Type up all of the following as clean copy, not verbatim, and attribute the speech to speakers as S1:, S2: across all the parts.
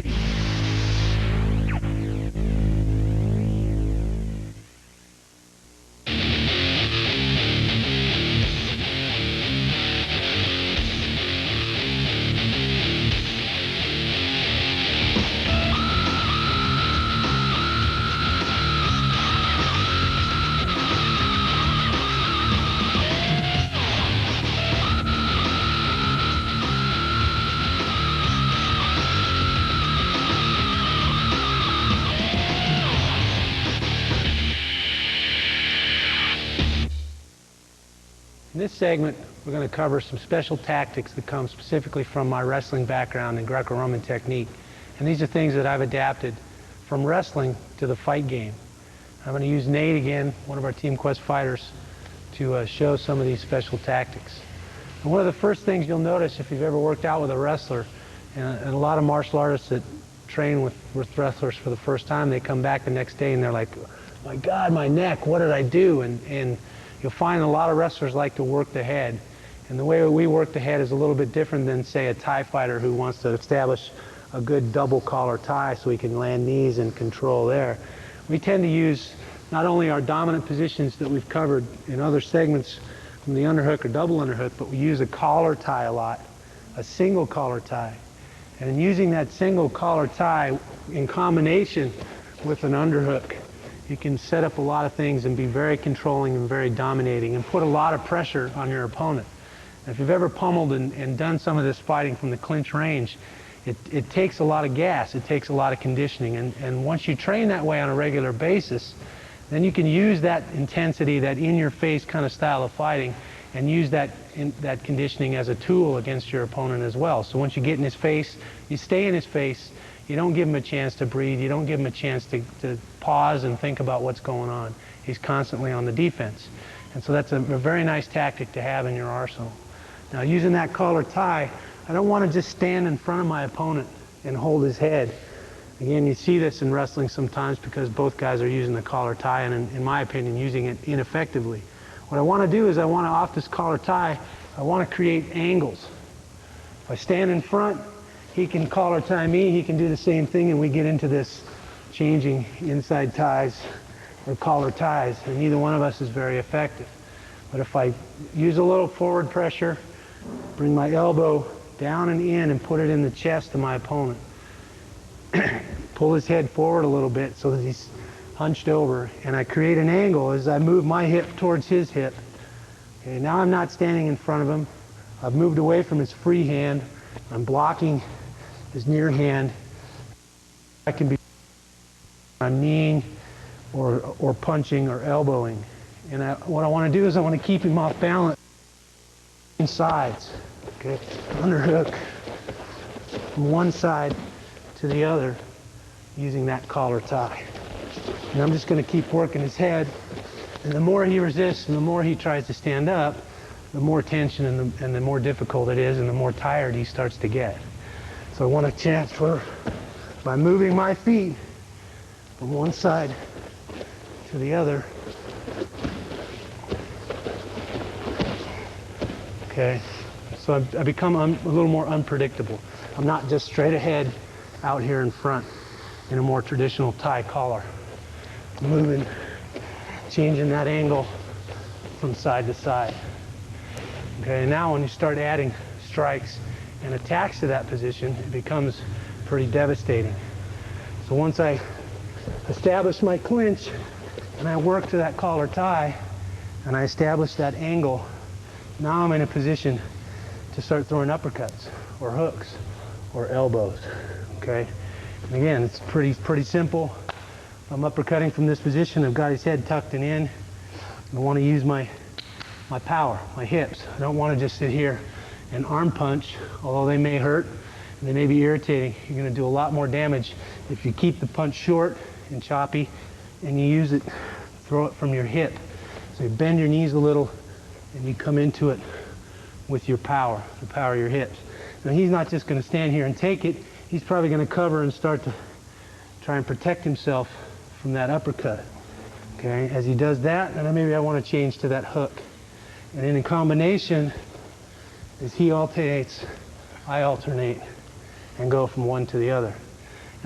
S1: 3. In this segment, we're going to cover some special tactics that come specifically from my wrestling background and Greco-Roman technique. And these are things that I've adapted from wrestling to the fight game. I'm going to use Nate again, one of our Team Quest fighters, to show some of these special tactics. And one of the first things you'll notice if you've ever worked out with a wrestler, and a lot of martial artists that train with wrestlers for the first time, they come back the next day and they're like, my God, my neck, what did I do? And you'll find a lot of wrestlers like to work the head. And the way we work the head is a little bit different than, say, a Thai fighter who wants to establish a good double collar tie so he can land knees and control there. We tend to use not only our dominant positions that we've covered in other segments from the underhook or double underhook, but we use a collar tie a lot, a single collar tie. And in using that single collar tie in combination with an underhook, you can set up a lot of things and be very controlling and very dominating and put a lot of pressure on your opponent. And if you've ever pummeled and done some of this fighting from the clinch range, it takes a lot of gas, it takes a lot of conditioning. And once you train that way on a regular basis, then you can use that intensity, that in-your-face kind of style of fighting, and use that conditioning as a tool against your opponent as well. So once you get in his face, you stay in his face. You don't give him a chance to breathe. You don't give him a chance to pause and think about what's going on. He's constantly on the defense. And so that's a very nice tactic to have in your arsenal. Now, using that collar tie, I don't want to just stand in front of my opponent and hold his head. Again, you see this in wrestling sometimes because both guys are using the collar tie and, in my opinion, using it ineffectively. What I want to do is off this collar tie, I want to create angles. If I stand in front, he can collar tie me, he can do the same thing, and we get into this changing inside ties or collar ties, and neither one of us is very effective. But if I use a little forward pressure, bring my elbow down and in and put it in the chest of my opponent, pull his head forward a little bit so that he's hunched over, and I create an angle as I move my hip towards his hip. Okay, now I'm not standing in front of him. I've moved away from his free hand. I'm blocking his near hand. I can be kneeing or punching or elbowing. And what I want to do is I want to keep him off balance sides. Okay, underhook from one side to the other using that collar tie. And I'm just going to keep working his head. And the more he resists and the more he tries to stand up, the more tension and the more difficult it is and the more tired he starts to get. So I want to transfer by moving my feet from one side to the other. Okay, so I become a little more unpredictable. I'm not just straight ahead out here in front in a more traditional tie collar. I'm moving, changing that angle from side to side. Okay, now when you start adding strikes and attacks to that position, it becomes pretty devastating. So once I establish my clinch and I work to that collar tie and I establish that angle, now I'm in a position to start throwing uppercuts or hooks or elbows. Okay, and again, it's pretty simple. I'm uppercutting from this position. I've got his head tucked in. I want to use my power, my hips. I don't want to just sit here and arm punch, although they may hurt and they may be irritating. You're going to do a lot more damage if you keep the punch short and choppy and you use it, throw it from your hip. So you bend your knees a little and you come into it with your power, the power of your hips. Now he's not just going to stand here and take it. He's probably going to cover and start to try and protect himself from that uppercut. Okay, as he does that, then maybe I want to change to that hook. And then in combination, as he alternates, I alternate and go from one to the other.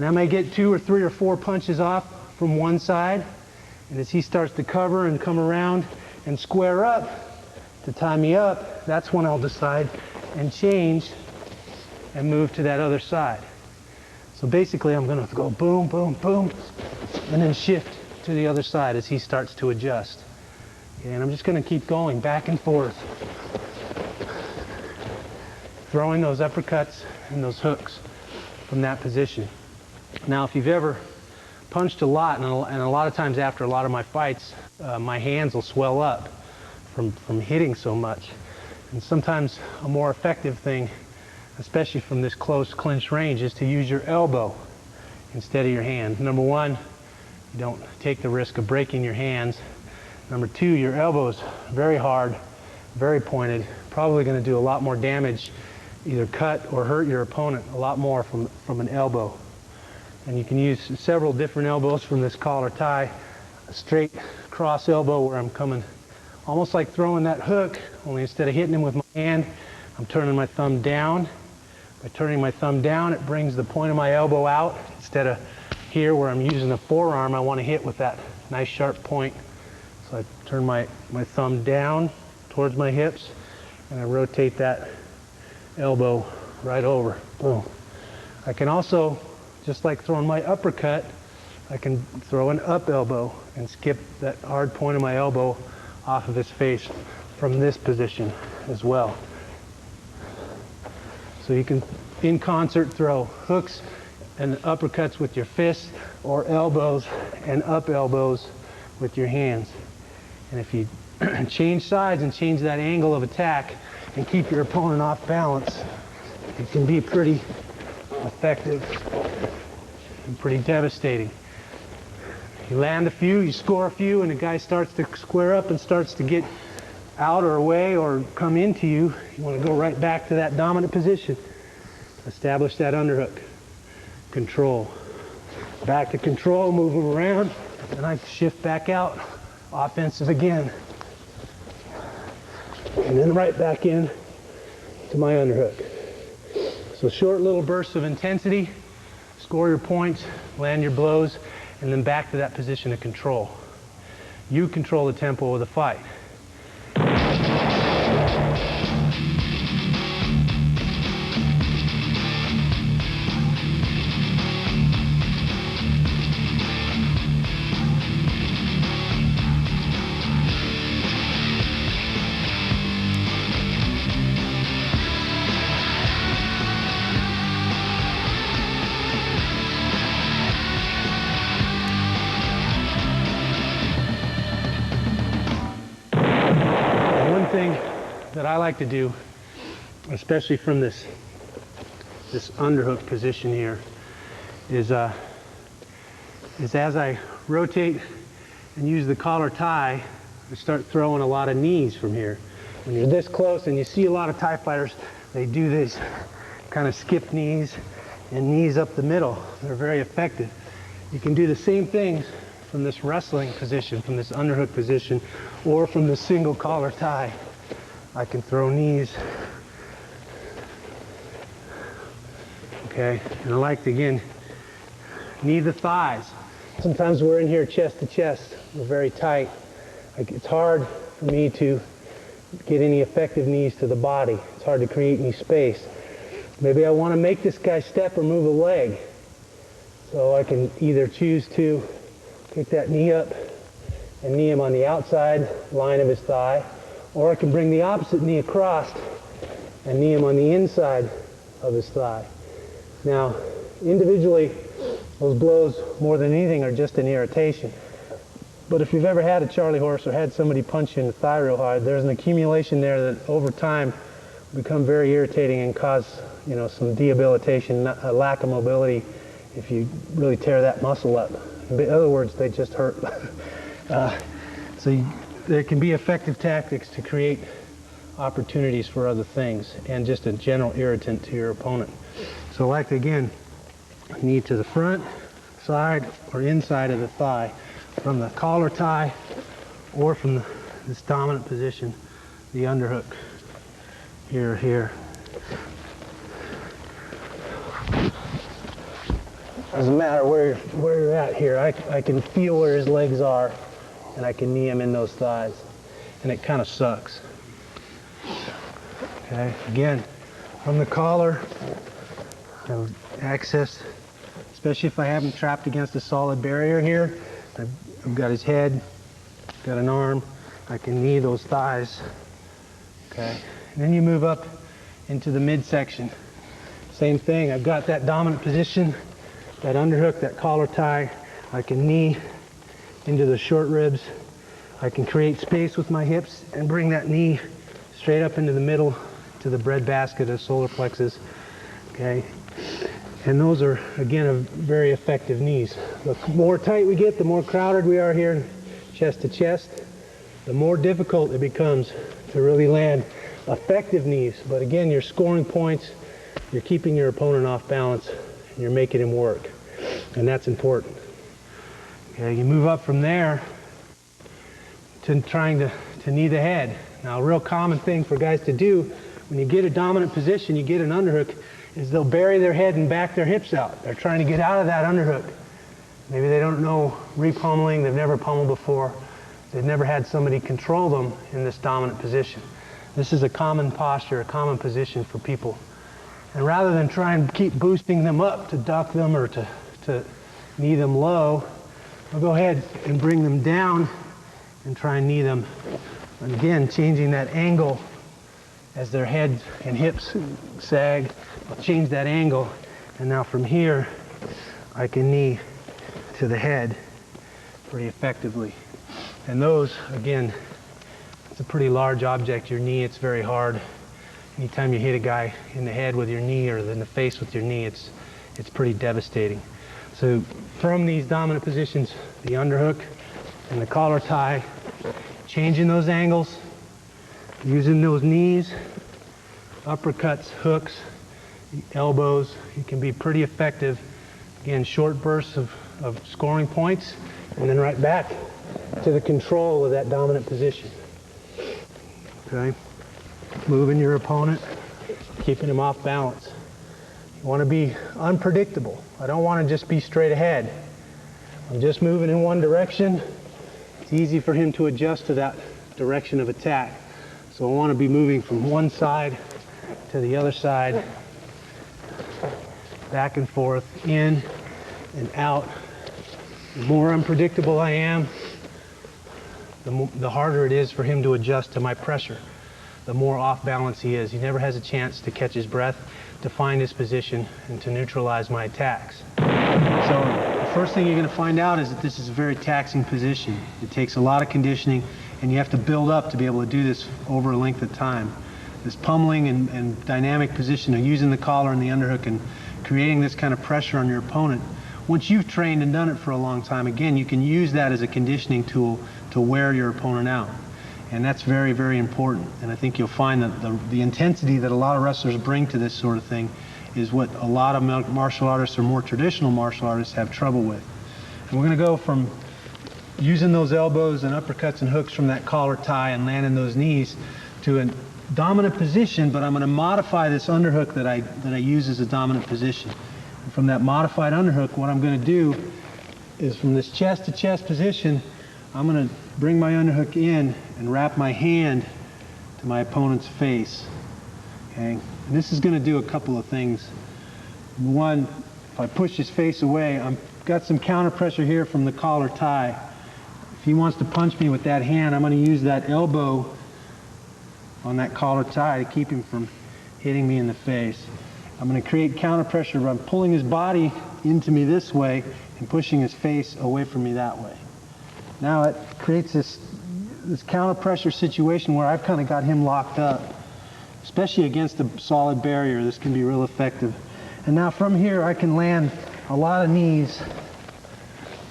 S1: And I may get 2 or 3 or 4 punches off from one side. And as he starts to cover and come around and square up to tie me up, that's when I'll decide and change and move to that other side. So basically I'm going to go boom, boom, boom, and then shift to the other side as he starts to adjust. Okay, and I'm just going to keep going back and forth, throwing those uppercuts and those hooks from that position. Now, if you've ever punched a lot, and a lot of times after a lot of my fights, my hands will swell up from hitting so much. And sometimes a more effective thing, especially from this close clinch range, is to use your elbow instead of your hand. Number one, you don't take the risk of breaking your hands. Number two, your elbow is very hard, very pointed, probably going to do a lot more damage, either cut or hurt your opponent a lot more from an elbow. And you can use several different elbows from this collar tie. A straight cross elbow where I'm coming almost like throwing that hook, only instead of hitting him with my hand, I'm turning my thumb down. By turning my thumb down, it brings the point of my elbow out. Instead of here where I'm using the forearm, I want to hit with that nice sharp point. So I turn my thumb down towards my hips, and I rotate that elbow right over. Boom. I can also, just like throwing my uppercut, I can throw an up elbow and skip that hard point of my elbow off of his face from this position as well. So you can, in concert, throw hooks and uppercuts with your fists, or elbows and up elbows with your hands. And if you change sides and change that angle of attack and keep your opponent off balance, it can be pretty effective and pretty devastating. You land a few, you score a few, and the guy starts to square up and starts to get out or away or come into you. You want to go right back to that dominant position. Establish that underhook. Control. Back to control, move him around, and I shift back out. Offensive again. And then right back in to my underhook. So short little bursts of intensity, score your points, land your blows, and then back to that position of control. You control the tempo of the fight. Thing that I like to do, especially from this underhook position here, is as I rotate and use the collar tie, I start throwing a lot of knees from here. When you're this close, and you see a lot of Thai fighters, they do this kind of skip knees and knees up the middle. They're very effective. You can do the same things from this wrestling position, from this underhook position, or from the single collar tie. I can throw knees. Okay, and I like to, again, knee the thighs. Sometimes we're in here chest to chest. We're very tight. It's hard for me to get any effective knees to the body. It's hard to create any space. Maybe I want to make this guy step or move a leg. So I can either choose to pick that knee up and knee him on the outside line of his thigh, or I can bring the opposite knee across and knee him on the inside of his thigh. Now, individually, those blows, more than anything, are just an irritation. But if you've ever had a Charlie horse or had somebody punch you in the thigh real hard, there's an accumulation there that over time become very irritating and cause, you know, some debilitation, a lack of mobility if you really tear that muscle up. In other words, they just hurt. There can be effective tactics to create opportunities for other things and just a general irritant to your opponent. So I like to, again, knee to the front, side, or inside of the thigh from the collar tie or from this dominant position, the underhook. Here. Doesn't matter where you're at here. I can feel where his legs are, and I can knee him in those thighs. And it kind of sucks. Okay, again, from the collar, I have access, especially if I have him trapped against a solid barrier here. I've got his head, got an arm, I can knee those thighs. Okay, and then you move up into the midsection. Same thing, I've got that dominant position, that underhook, that collar tie. I can knee into the short ribs. I can create space with my hips and bring that knee straight up into the middle to the breadbasket of solar plexus. Okay, and those are, again, very effective knees. The more tight we get, the more crowded we are here, chest to chest, the more difficult it becomes to really land effective knees. But again, you're scoring points, you're keeping your opponent off balance, and you're making him work. And that's important. Okay, you move up from there to trying to knee the head. Now, a real common thing for guys to do when you get a dominant position, you get an underhook, is they'll bury their head and back their hips out. They're trying to get out of that underhook. Maybe they don't know repummeling, they've never pummeled before, they've never had somebody control them in this dominant position. This is a common posture, a common position for people. And rather than try and keep boosting them up to duck them or to knee them low, I'll go ahead and bring them down and try and knee them. And again, changing that angle as their head and hips sag. I'll change that angle, and now from here I can knee to the head pretty effectively. And those, again, it's a pretty large object, your knee, it's very hard. Anytime you hit a guy in the head with your knee or in the face with your knee, it's pretty devastating. So from these dominant positions, the underhook and the collar tie, changing those angles, using those knees, uppercuts, hooks, elbows, you can be pretty effective. Again, short bursts of scoring points, and then right back to the control of that dominant position. Okay, moving your opponent, keeping him off balance. You want to be unpredictable. I don't want to just be straight ahead. I'm just moving in one direction. It's easy for him to adjust to that direction of attack. So I want to be moving from one side to the other side, back and forth, in and out. The more unpredictable I am, the harder it is for him to adjust to my pressure. The more off balance he is. He never has a chance to catch his breath, to find his position, and to neutralize my attacks. So the first thing you're going to find out is that this is a very taxing position. It takes a lot of conditioning, and you have to build up to be able to do this over a length of time. This pummeling and dynamic position of using the collar and the underhook and creating this kind of pressure on your opponent. Once you've trained and done it for a long time, again, you can use that as a conditioning tool to wear your opponent out. And that's very, very important. And I think you'll find that the intensity that a lot of wrestlers bring to this sort of thing is what a lot of martial artists or more traditional martial artists have trouble with. And we're going to go from using those elbows and uppercuts and hooks from that collar tie and landing those knees to a dominant position, but I'm going to modify this underhook that I use as a dominant position. And from that modified underhook, what I'm going to do is from this chest to chest position, I'm going to bring my underhook in and wrap my hand to my opponent's face. Okay? And this is going to do a couple of things. One, if I push his face away, I've got some counter pressure here from the collar tie. If he wants to punch me with that hand, I'm going to use that elbow on that collar tie to keep him from hitting me in the face. I'm going to create counter pressure by pulling his body into me this way and pushing his face away from me that way. Now it creates this counter pressure situation where I've kind of got him locked up, especially against a solid barrier. This can be real effective. And now from here I can land a lot of knees.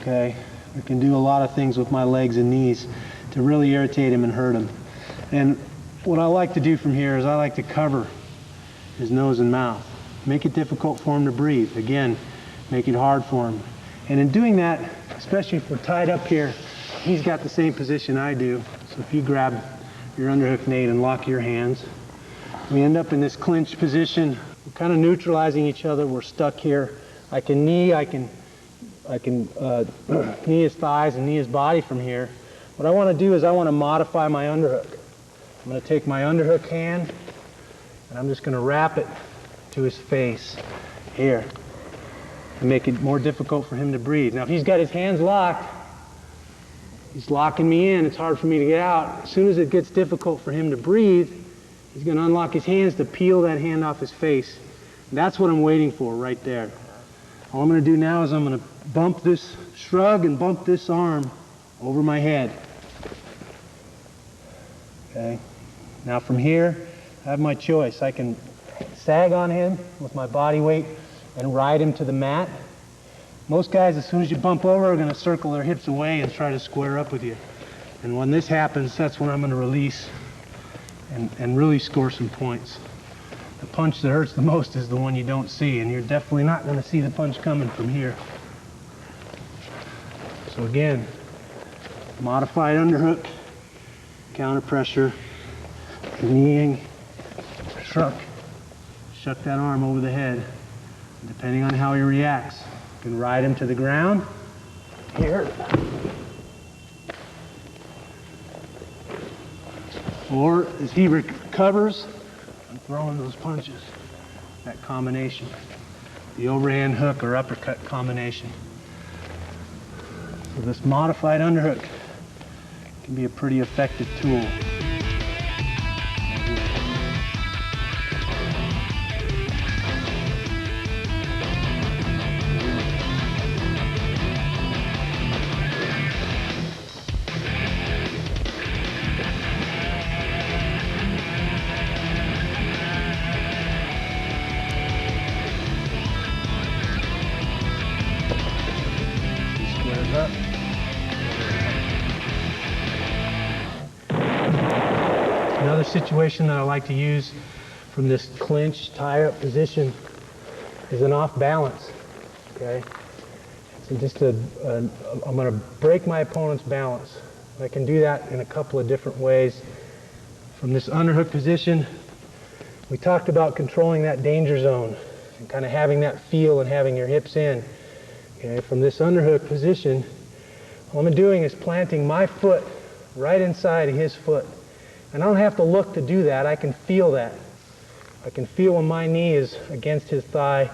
S1: Okay, I can do a lot of things with my legs and knees to really irritate him and hurt him. And what I like to do from here is I like to cover his nose and mouth. Make it difficult for him to breathe. Again, make it hard for him. And in doing that, especially if we're tied up here, he's got the same position I do. So if you grab your underhook, Nate, and lock your hands, we end up in this clinch position. We're kind of neutralizing each other. We're stuck here. I can knee, I can I can knee his thighs and knee his body from here. What I want to do is I want to modify my underhook. I'm going to take my underhook hand and I'm just going to wrap it to his face here and make it more difficult for him to breathe. Now if he's got his hands locked, he's locking me in, it's hard for me to get out. As soon as it gets difficult for him to breathe, he's going to unlock his hands to peel that hand off his face. That's what I'm waiting for right there. All I'm going to do now is I'm going to bump this, shrug and bump this arm over my head. Okay. Now from here, I have my choice. I can sag on him with my body weight and ride him to the mat. Most guys, as soon as you bump over, are going to circle their hips away and try to square up with you. And when this happens, that's when I'm going to release and really score some points. The punch that hurts the most is the one you don't see, and you're definitely not going to see the punch coming from here. So again, modified underhook, counter pressure, kneeing, shuck that arm over the head. Depending on how he reacts, you can ride him to the ground here, or as he recovers, I'm throwing those punches, that combination, the overhand hook or uppercut combination. So this modified underhook can be a pretty effective tool. Up. Another situation that I like to use from this clinch tie-up position is an off balance. Okay, so just I'm going to break my opponent's balance. I can do that in a couple of different ways. From this underhook position, we talked about controlling that danger zone and kind of having that feel and having your hips in. Okay, from this underhook position, all I'm doing is planting my foot right inside of his foot. And I don't have to look to do that. I can feel that. I can feel when my knee is against his thigh.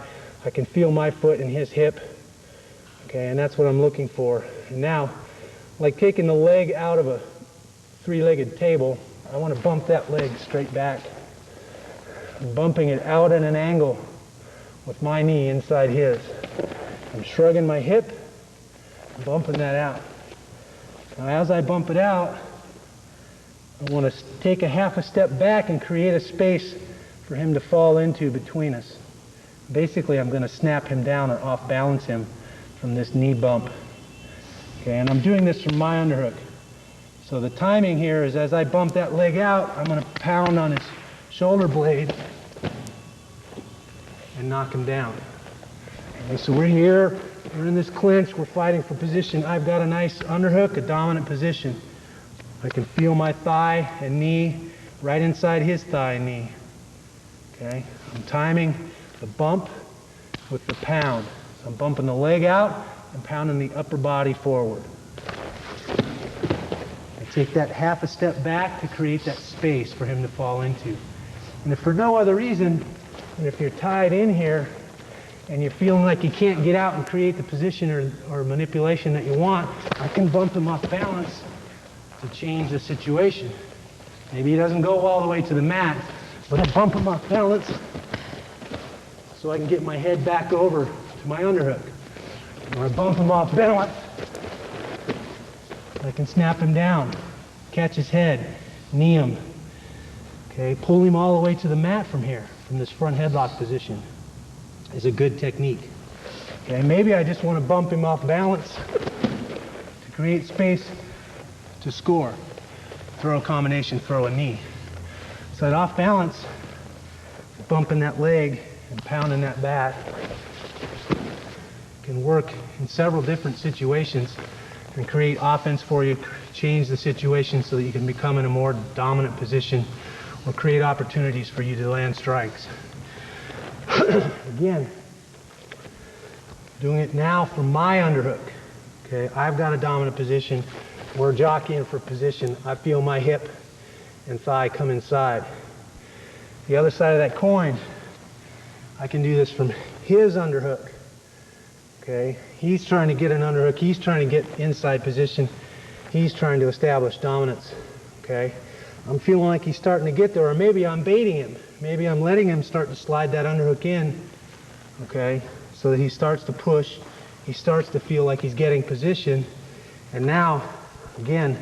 S1: I can feel my foot in his hip. Okay, and that's what I'm looking for. And now, like taking the leg out of a three-legged table, I want to bump that leg straight back. I'm bumping it out at an angle with my knee inside his. I'm shrugging my hip, bumping that out. Now as I bump it out, I want to take a half a step back and create a space for him to fall into between us. Basically, I'm going to snap him down or off balance him from this knee bump. Okay, and I'm doing this from my underhook. So the timing here is as I bump that leg out, I'm going to pound on his shoulder blade and knock him down. Okay, so we're here, we're in this clinch, we're fighting for position. I've got a nice underhook, a dominant position. I can feel my thigh and knee right inside his thigh and knee. Okay, I'm timing the bump with the pound. So I'm bumping the leg out and pounding the upper body forward. I take that half a step back to create that space for him to fall into. And if for no other reason, and if you're tied in here, and you're feeling like you can't get out and create the position or manipulation that you want, I can bump him off balance to change the situation. Maybe he doesn't go all the way to the mat, but I bump him off balance so I can get my head back over to my underhook. When I bump him off balance, I can snap him down, catch his head, knee him. Okay, pull him all the way to the mat from here, from this front headlock position. Is a good technique. Okay, maybe I just want to bump him off balance to create space to score. Throw a combination, throw a knee. So that off balance, bumping that leg and pounding that bat can work in several different situations and create offense for you, change the situation so that you can become in a more dominant position or create opportunities for you to land strikes. Again, Doing it now from my underhook. Okay, I've got a dominant position. We're jockeying for position. I feel my hip and thigh come inside. The other side of that coin, I can do this from his underhook. Okay, he's trying to get an underhook. He's trying to get inside position. He's trying to establish dominance. Okay, I'm feeling like he's starting to get there, or maybe I'm baiting him. Maybe I'm letting him start to slide that underhook in. Okay, so that he starts to push. He starts to feel like he's getting position. And now, again,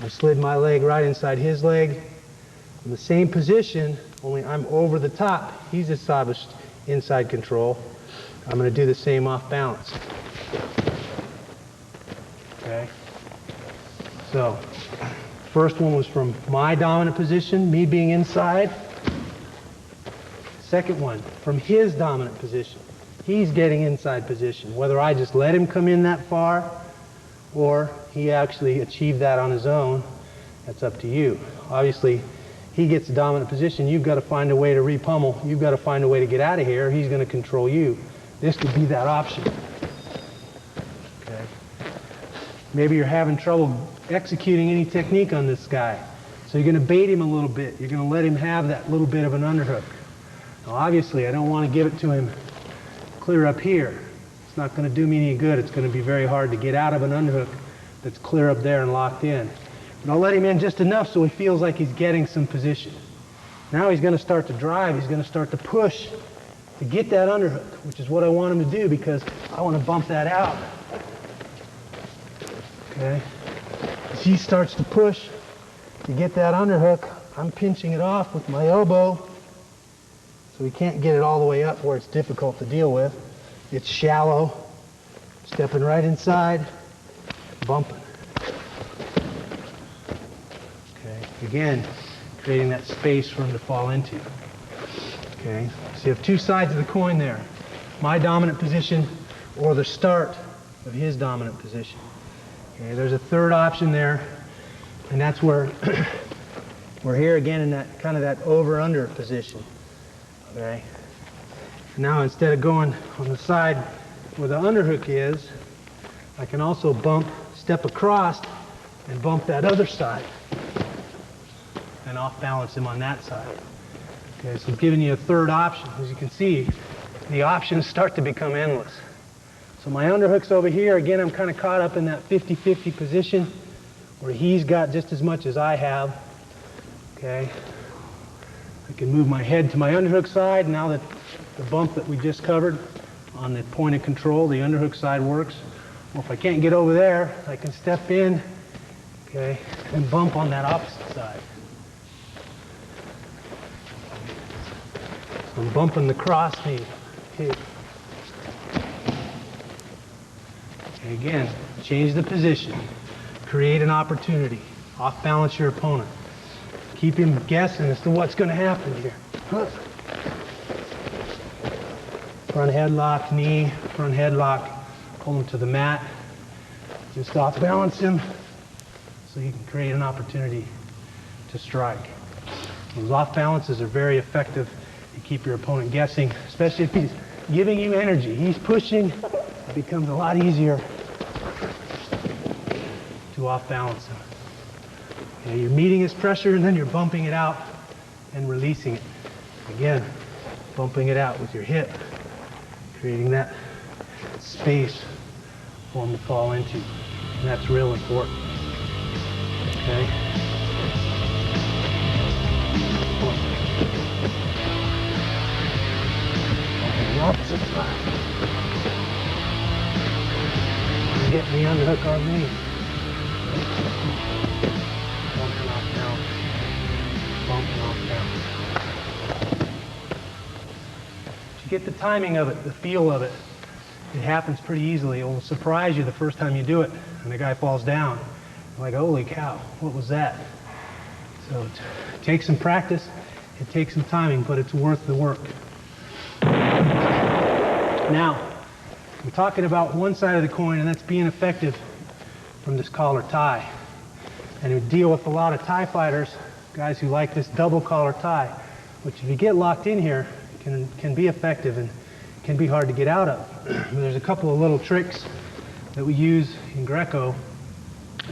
S1: I slid my leg right inside his leg. In the same position, only I'm over the top. He's established inside control. I'm going to do the same off balance. Okay. So, first one was from my dominant position, me being inside. Second one, from his dominant position. He's getting inside position. Whether I just let him come in that far or he actually achieved that on his own, that's up to you. Obviously, he gets the dominant position. You've got to find a way to re-pummel. You've got to find a way to get out of here. He's going to control you. This would be that option. Okay. Maybe you're having trouble executing any technique on this guy. So you're going to bait him a little bit. You're going to let him have that little bit of an underhook. Now, obviously, I don't want to give it to him clear up here. It's not going to do me any good. It's going to be very hard to get out of an underhook that's clear up there and locked in. But I'll let him in just enough so he feels like he's getting some position. Now he's going to start to drive. He's going to start to push to get that underhook, which is what I want him to do because I want to bump that out. Okay? As he starts to push to get that underhook, I'm pinching it off with my elbow so he can't get it all the way up where it's difficult to deal with. It's shallow, stepping right inside, bumping. Okay, again, creating that space for him to fall into. Okay, so you have two sides of the coin there. My dominant position or the start of his dominant position. Okay, there's a third option there, and that's where we're here again in that kind of that over-under position. Okay. Now instead of going on the side where the underhook is, I can also step across and bump that other side and off balance him on that side. Okay, so I'm giving you a third option. As you can see, the options start to become endless. So my underhook's over here. Again, I'm kind of caught up in that 50-50 position where he's got just as much as I have. Okay. I can move my head to my underhook side. Now that the bump that we just covered on the point of control, the underhook side works. Well, if I can't get over there, I can step in, okay, and bump on that opposite side. So I'm bumping the cross knee. Okay, again, change the position. Create an opportunity. Off balance your opponent. Keep him guessing as to what's going to happen here. Front headlock, knee, front headlock, pull him to the mat. Just off balance him so you can create an opportunity to strike. Those off balances are very effective to keep your opponent guessing, especially if he's giving you energy. He's pushing, it becomes a lot easier to off balance him. Okay, you're meeting his pressure and then you're bumping it out and releasing it. Again, bumping it out with your hip, creating that space for him to fall into. And that's real important. Okay? On the opposite side. Get the underhook on me. Bumping off down. Bumping off down. You get the timing of it, the feel of it. It happens pretty easily. It will surprise you the first time you do it, and the guy falls down. You're like, holy cow, what was that? So it takes some practice, it takes some timing, but it's worth the work. Now, we're talking about one side of the coin, and that's being effective from this collar tie. And we deal with a lot of tie fighters, guys who like this double collar tie, which if you get locked in here, can be effective in can be hard to get out of. There's a couple of little tricks that we use in Greco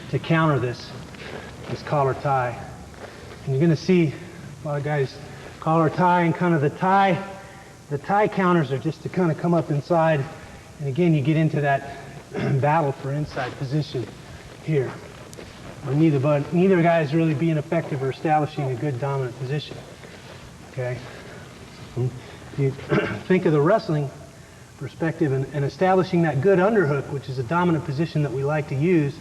S1: to counter this collar tie. And you're going to see a lot of guys collar tie, and kind of the tie counters are just to kind of come up inside, and again you get into that battle for inside position here. Neither guy is really being effective or establishing a good dominant position. Okay, if you think of the wrestling perspective and establishing that good underhook, which is a dominant position that we like to use,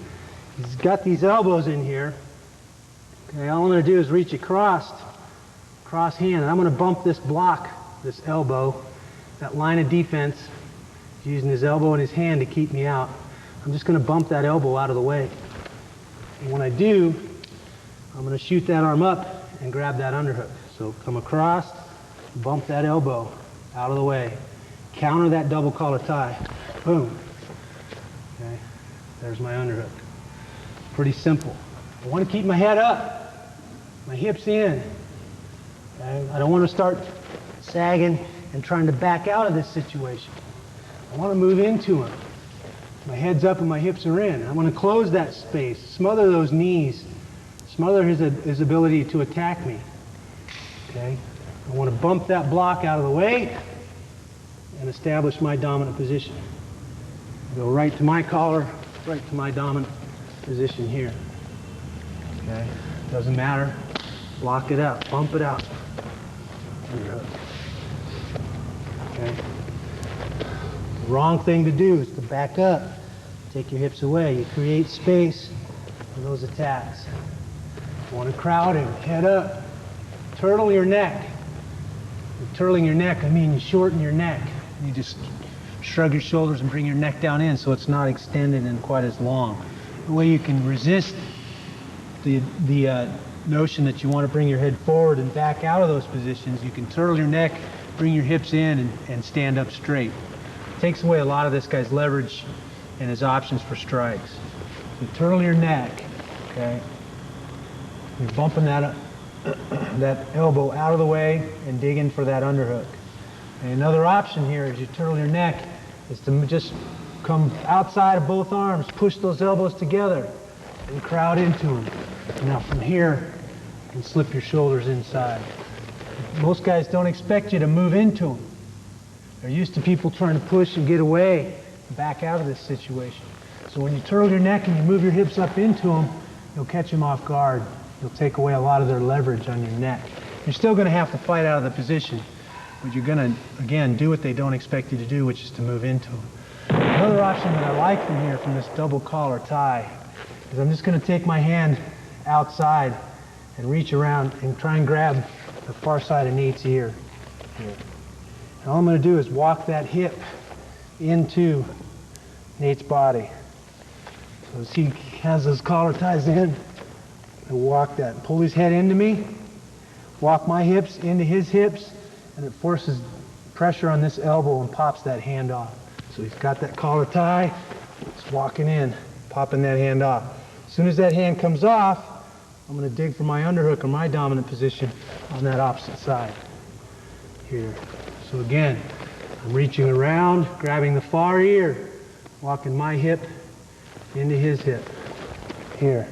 S1: he's got these elbows in here. Okay, all I'm going to do is reach across hand, and I'm going to bump this block, this elbow, that line of defense, using his elbow and his hand to keep me out. I'm just going to bump that elbow out of the way. And when I do, I'm going to shoot that arm up and grab that underhook. So come across, bump that elbow out of the way, counter that double collar tie, boom. Okay, there's my underhook. Pretty simple. I want to keep my head up, my hips in. Okay? I don't want to start sagging and trying to back out of this situation. I want to move into him. My head's up and my hips are in. I want to close that space, smother those knees, smother his ability to attack me. Okay? I want to bump that block out of the way and establish my dominant position. Go right to my collar, right to my dominant position here. Okay? Doesn't matter. Block it out, bump it out. Okay? The wrong thing to do is to back up, take your hips away. You create space for those attacks. You want to crowd him, head up, turtle your neck. With turtling your neck, I mean you shorten your neck. You just shrug your shoulders and bring your neck down in so it's not extended and quite as long. The way you can resist the notion that you want to bring your head forward and back out of those positions, you can turtle your neck, bring your hips in, and stand up straight. It takes away a lot of this guy's leverage and his options for strikes. So turtle your neck, okay? You're bumping that elbow out of the way and digging for that underhook. And another option here as you turtle your neck is to just come outside of both arms, push those elbows together, and crowd into them. Now from here, you can slip your shoulders inside. Most guys don't expect you to move into them. They're used to people trying to push and get away, back out of this situation. So when you turtle your neck and you move your hips up into them, you'll catch them off guard. You'll take away a lot of their leverage on your neck. You're still going to have to fight out of the position, but you're going to, again, do what they don't expect you to do, which is to move into them. Another option that I like from here, from this double collar tie, is I'm just going to take my hand outside and reach around and try and grab the far side of Nate's ear here. And all I'm going to do is walk that hip into Nate's body. So as he has those collar ties in, I walk that, pull his head into me, walk my hips into his hips, and it forces pressure on this elbow and pops that hand off. So he's got that collar tie, it's walking in, popping that hand off. As soon as that hand comes off, I'm going to dig for my underhook or my dominant position on that opposite side here. So again, I'm reaching around, grabbing the far ear, walking my hip into his hip here.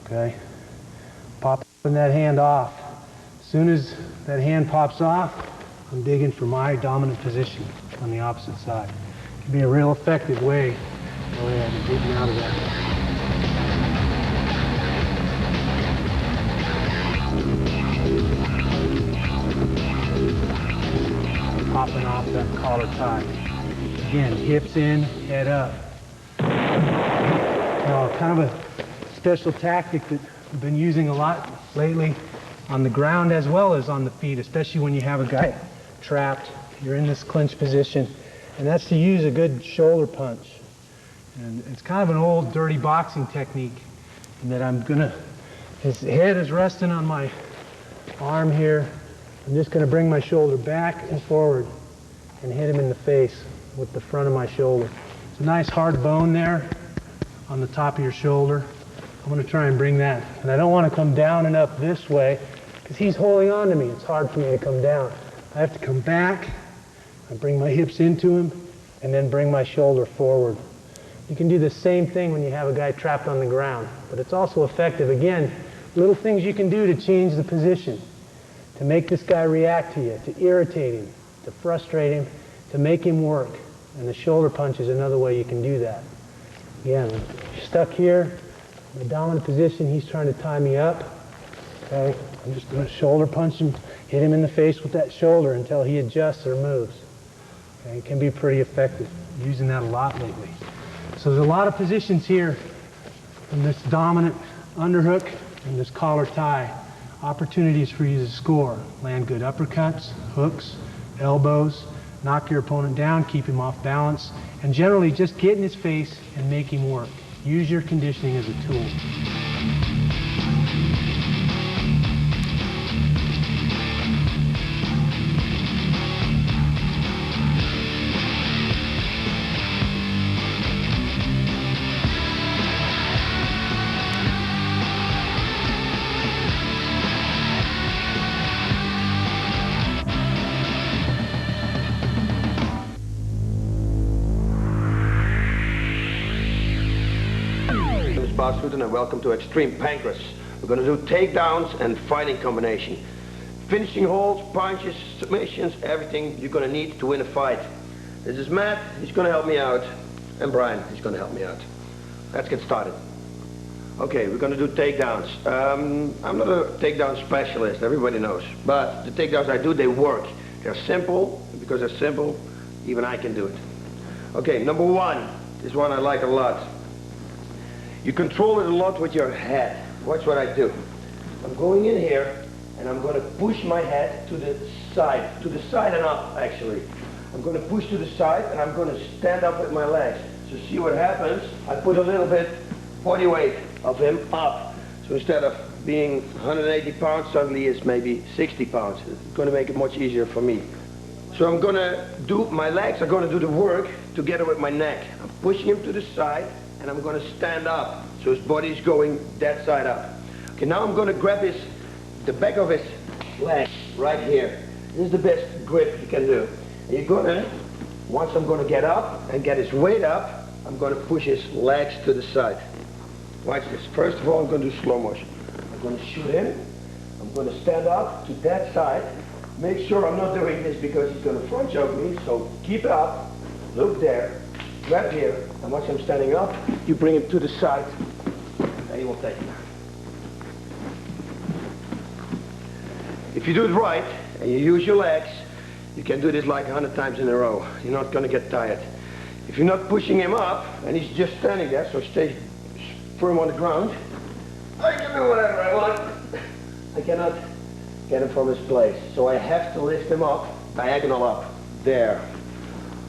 S1: Okay, popping that hand off. As soon as that hand pops off, I'm digging for my dominant position on the opposite side. It can be a real effective way of getting out of that. Popping off that collar tie. Again, hips in, head up. Now, kind of a special tactic that I've been using a lot lately on the ground as well as on the feet, especially when you have a guy trapped, you're in this clinch position, and that's to use a good shoulder punch. And it's kind of an old dirty boxing technique in that his head is resting on my arm here. I'm just going to bring my shoulder back and forward and hit him in the face with the front of my shoulder. It's a nice hard bone there on the top of your shoulder. I'm going to try and bring that. And I don't want to come down and up this way because he's holding on to me. It's hard for me to come down. I have to come back I bring my hips into him and then bring my shoulder forward. You can do the same thing when you have a guy trapped on the ground, but it's also effective. Again, little things you can do to change the position, to make this guy react to you, to irritate him, to frustrate him, to make him work. And the shoulder punch is another way you can do that. Again, I'm stuck here, in the dominant position, he's trying to tie me up. Okay, I'm just going to shoulder punch him, hit him in the face with that shoulder until he adjusts or moves. Okay, it can be pretty effective. I'm using that a lot lately. So there's a lot of positions here from this dominant underhook and this collar tie. Opportunities for you to score. Land good uppercuts, hooks, elbows, knock your opponent down, keep him off balance, and generally just get in his face and make him work. Use your conditioning as a tool.
S2: And welcome to Extreme Pancras. We're going to do takedowns and fighting combination. Finishing holds, punches, submissions, everything you're going to need to win a fight. This is Matt, he's going to help me out, and Brian, he's going to help me out. Let's get started. Okay, we're going to do takedowns. I'm not a takedown specialist, everybody knows, but the takedowns I do, they work. They're simple, and because they're simple, even I can do it. Okay, number one, this one I like a lot. You control it a lot with your head. Watch what I do. I'm going in here, and I'm going to push my head to the side and up, actually. I'm going to push to the side, and I'm going to stand up with my legs. So see what happens? I put a little bit body weight of him up. So instead of being 180 pounds, suddenly it's maybe 60 pounds. It's going to make it much easier for me. So I'm going to do, my legs are going to do the work together with my neck. I'm pushing him to the side, and I'm going to stand up, so his body's going that side up. Okay, now I'm going to grab the back of his leg right here. This is the best grip you can do. And you're going to, once I'm going to get up and get his weight up, I'm going to push his legs to the side. Watch this. First of all, I'm going to do slow motion. I'm going to shoot him. I'm going to stand up to that side. Make sure I'm not doing this because he's going to front choke me, so keep up, look there. Grab here, and once I'm standing up, you bring him to the side, and he will take it. If you do it right, and you use your legs, you can do this like 100 times in a row. You're not going to get tired. If you're not pushing him up, and he's just standing there, so stay firm on the ground, I can do whatever I want. I cannot get him from his place, so I have to lift him up, diagonal up, there.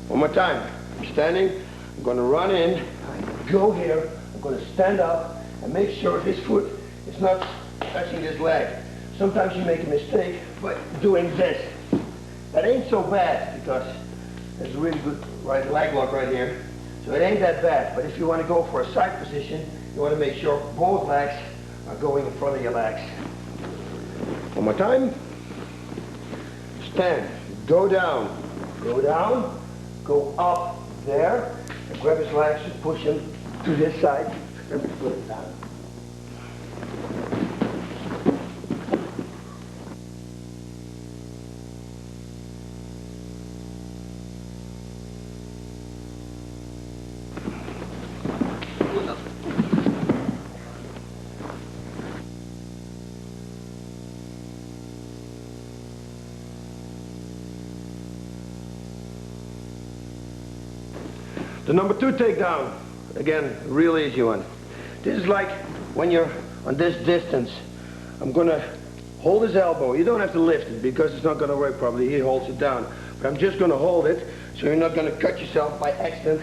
S2: One more time. I'm standing. I'm going to run in, I go here, I'm going to stand up and make sure his foot is not touching this leg. Sometimes you make a mistake by doing this. That ain't so bad because there's a really good right leg lock right here. So it ain't that bad, but if you want to go for a side position, you want to make sure both legs are going in front of your legs. One more time. Stand, go down, go up there. And grab his legs and push him to this side and put it down. The number two takedown, again, real easy one. This is like when you're on this distance. I'm going to hold his elbow. You don't have to lift it because it's not going to work properly. He holds it down. But I'm just going to hold it so you're not going to cut yourself by accident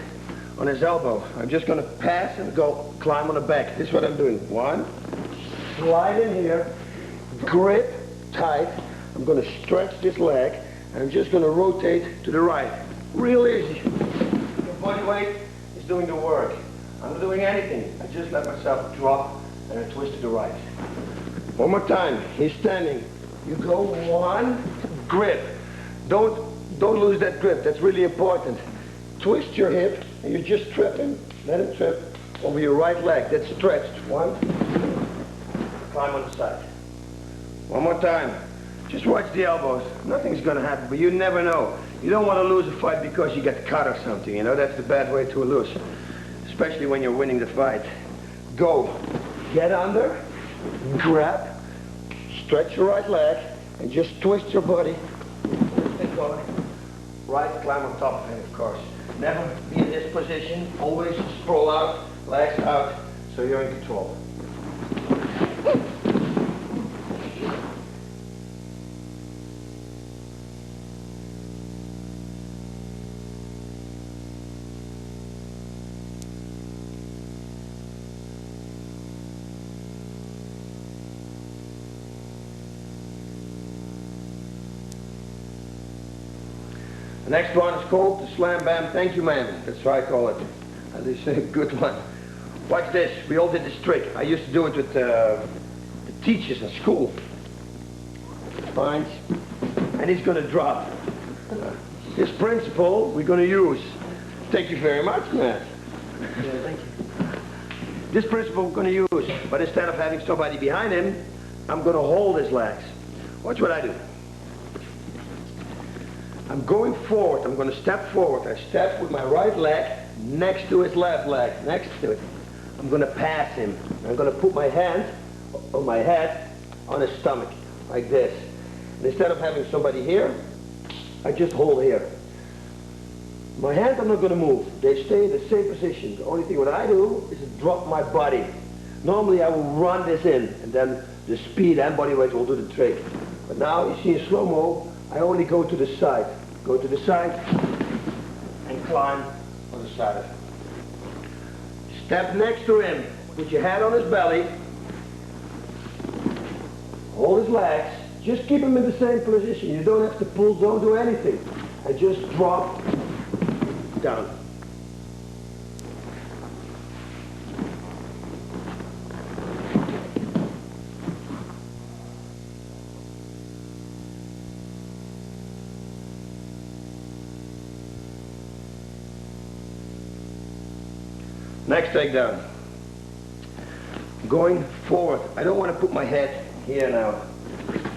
S2: on his elbow. I'm just going to pass and go climb on the back. This is what I'm doing. One, slide in here, grip tight. I'm going to stretch this leg and I'm just going to rotate to the right. Real easy. Body weight is doing the work. I'm not doing anything. I just let myself drop and I twist to the right. One more time. He's standing. You go one, grip. Don't Don't lose that grip. That's really important. Twist your hip, and you're just tripping. Let it trip over your right leg. That's stretched. 1, 2. Climb on the side. One more time. Just watch the elbows. Nothing's going to happen, but you never know. You don't want to lose a fight because you get cut or something. You know, that's the bad way to lose. Especially when you're winning the fight. Go. Get under. Grab. Stretch your right leg. And just twist your body. Twist and go. Right, climb on top of it, of course. Never be in this position. Always sprawl out, legs out, so you're in control. The next one is called the Slam Bam Thank You Man. That's what I call it. At least a good one. Watch this. We all did this trick. I used to do it with the teachers at school. Punch. And he's going to drop. This principle we're going to use. Thank you very much, man. Yeah, thank you. This principle we're going to use. But instead of having somebody behind him, I'm going to hold his legs. Watch what I do. I'm going forward. I'm going to step forward. I step with my right leg next to his left leg, next to it. I'm going to pass him. I'm going to put my hand on my head on his stomach, like this. And instead of having somebody here, I just hold here. My hands are not going to move. They stay in the same position. The only thing what I do is to drop my body. Normally I will run this in, and then the speed and body weight will do the trick. But now, you see in slow-mo, I only go to the side. Go to the side and climb on the side of him. Step next to him. Put your hand on his belly. Hold his legs. Just keep him in the same position. You don't have to pull, don't do anything. And just drop down. Next takedown. Going forward. I don't want to put my head here now.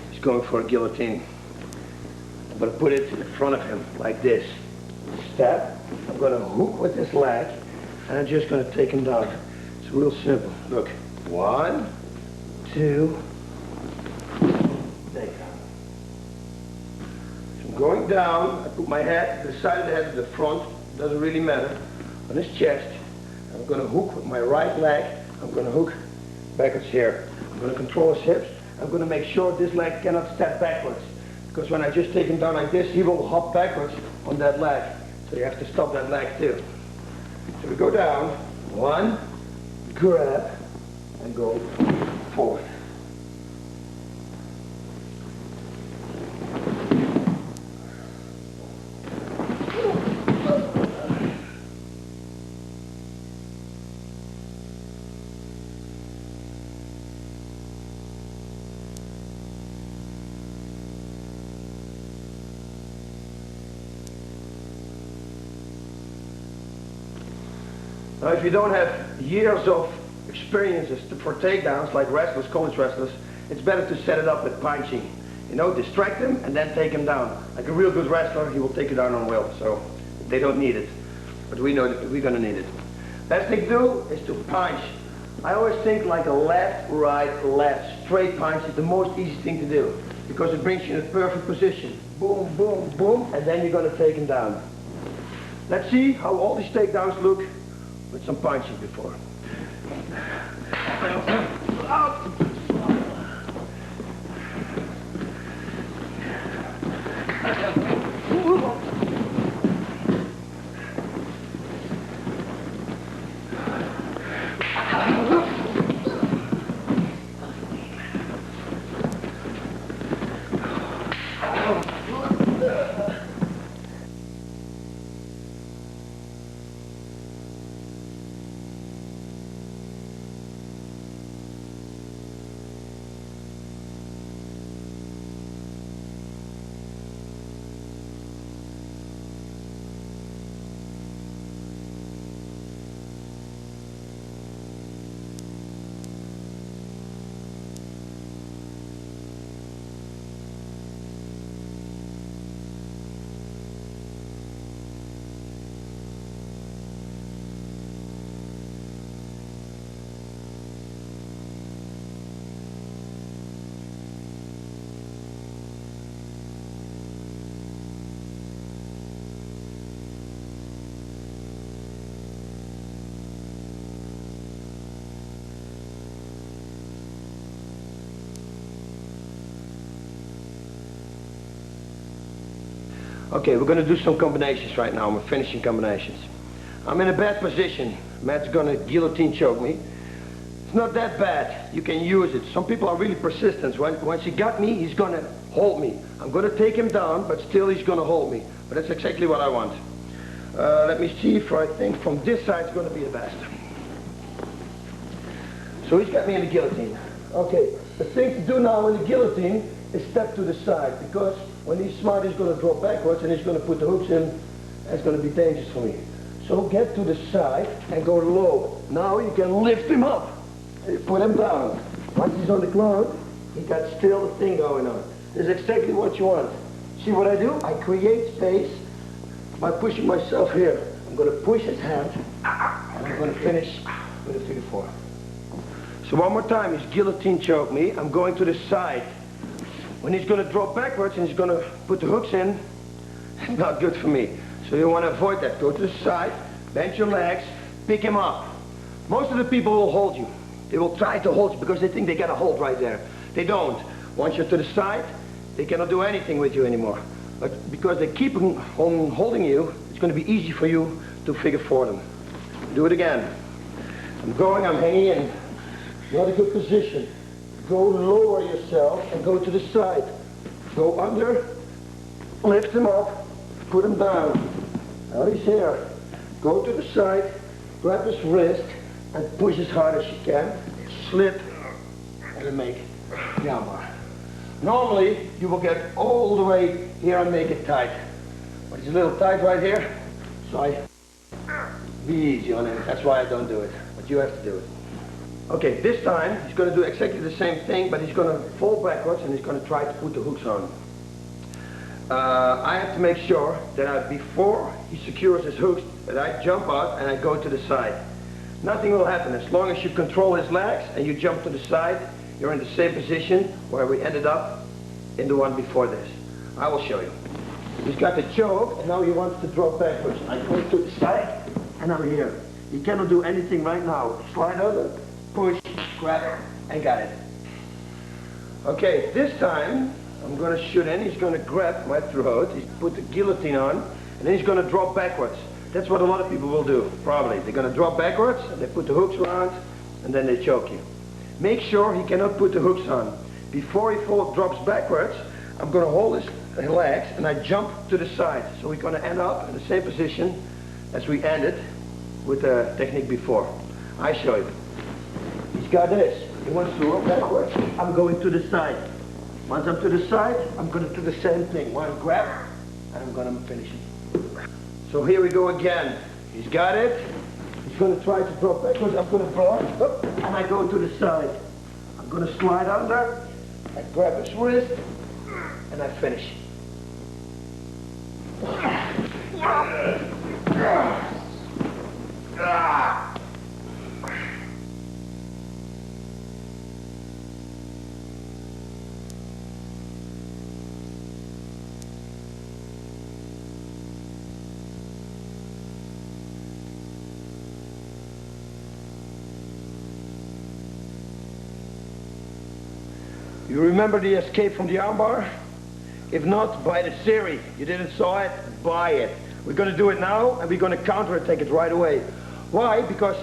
S2: He's going for a guillotine. I'm going to put it in front of him like this. Step. I'm going to hook with this leg, and I'm just going to take him down. It's real simple. Look. 1, 2. Take down. So I'm going down. I put my head to the side of the head to the front. Doesn't really matter. On his chest. I'm going to hook with my right leg. I'm going to hook backwards here. I'm going to control his hips. I'm going to make sure this leg cannot step backwards. Because when I just take him down like this, he will hop backwards on that leg. So you have to stop that leg too. So we go down. 1, grab, and go forward. Now, if you don't have years of experiences for takedowns, like wrestlers, college wrestlers, it's better to set it up with punching. You know, distract him and then take him down. Like a real good wrestler, he will take you down on will, so they don't need it. But we know that we're going to need it. Best thing to do is to punch. I always think like a left, right, left. Straight punch is the most easy thing to do because it brings you in a perfect position. Boom, boom, boom, and then you're going to take him down. Let's see how all these takedowns look with some punching before. Okay, we're going to do some combinations right now. We're finishing combinations. I'm in a bad position. Matt's going to guillotine choke me. It's not that bad. You can use it. Some people are really persistent. Once he got me, he's going to hold me. I'm going to take him down, but still he's going to hold me. But that's exactly what I want. Let me see if I think from this side it's going to be the best. So he's got me in the guillotine. Okay, the thing to do now in the guillotine is step to the side, because when he's smart he's going to drop backwards and he's going to put the hooks in. That's going to be dangerous for me. So get to the side and go low. Now you can lift him up. You put him down. Once he's on the ground, he got still the thing going on. This is exactly what you want. See what I do? I create space by pushing myself here. I'm going to push his hand, and I'm going to finish with a 3-4. So one more time, he's guillotine choke me. I'm going to the side. When he's going to drop backwards and he's going to put the hooks in, it's not good for me. So you want to avoid that. Go to the side, bend your legs, pick him up. Most of the people will hold you. They will try to hold you because they think they got a hold right there. They don't. Once you're to the side, they cannot do anything with you anymore. But because they keep on holding you, it's going to be easy for you to figure for them. Do it again. I'm going, I'm hanging in. Not a good position. Go lower yourself and go to the side. Go under, lift him up, put him down. Now he's here. Go to the side, grab his wrist, and push as hard as you can. Slip, and make the armbar. Normally, you will get all the way here and make it tight. But it's a little tight right here, so be easy on it. That's why I don't do it, but you have to do it. Okay, this time, he's going to do exactly the same thing, but he's going to fall backwards and he's going to try to put the hooks on. I have to make sure that before he secures his hooks, that I jump out and I go to the side. Nothing will happen. As long as you control his legs and you jump to the side, you're in the same position where we ended up in the one before this. I will show you. He's got the choke and now he wants to drop backwards. I go to the side and I'm here. He cannot do anything right now. Slide over, push, grab, and got it. Okay, this time I'm going to shoot in. He's going to grab my throat. He's put the guillotine on and then he's going to drop backwards. That's what a lot of people will do, probably. They're going to drop backwards, and they put the hooks around, and then they choke you. Make sure he cannot put the hooks on. Before he drops backwards, I'm going to hold his legs, and I jump to the side. So we're going to end up in the same position as we ended with the technique before. I show you. He's got this. He wants to roll backwards. I'm going to the side. Once I'm to the side, I'm going to do the same thing. One grab, and I'm going to finish it. So here we go again. He's got it. He's going to try to drop backwards. I'm going to block, and I go to the side. I'm going to slide under. I grab his wrist, and I finish. You remember the escape from the armbar? If not, buy the series. You didn't saw it, buy it. We're going to do it now, and we're going to counterattack it right away. Why? Because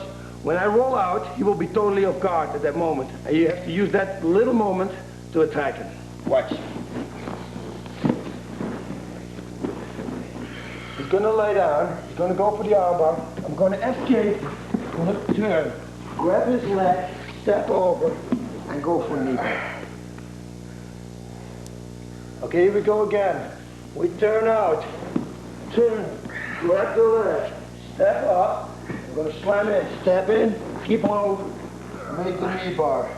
S2: when I roll out, he will be totally off guard at that moment. And you have to use that little moment to attack him. Watch. He's going to lay down. He's going to go for the armbar. I'm going to escape. I'm going to turn. Grab his leg, step over, and go for a knee. Okay, here we go again. We turn out. Turn. Grab the leg. Step up. I'm going to slam in. Step in. Keep low. Make the knee bar.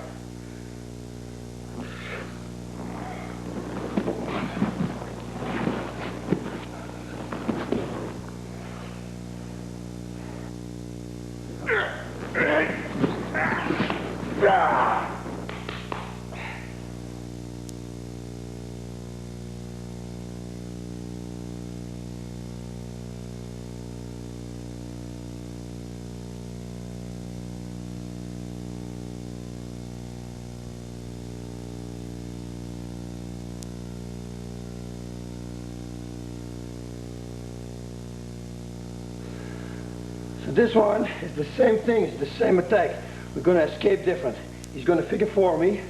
S2: So this one is the same thing, it's the same attack. We're going to escape different. He's going to figure four me,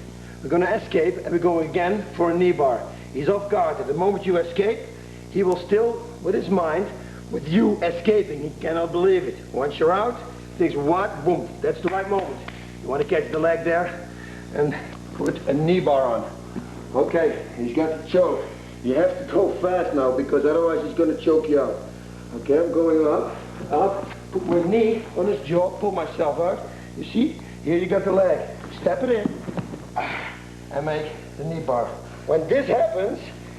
S2: we're going to escape, and we're going again for a knee bar. He's off guard. At the moment you escape, he will still, with his mind, with you escaping, he cannot believe it. Once you're out, he thinks, what? Boom, that's the right moment. You want to catch the leg there and put a knee bar on. Okay, he's got the choke. You have to go fast now because otherwise he's going to choke you out. Okay, I'm going up, put my knee on his jaw, pull myself out. You see, here you got the leg. Step it in and make the knee bar. When this happens,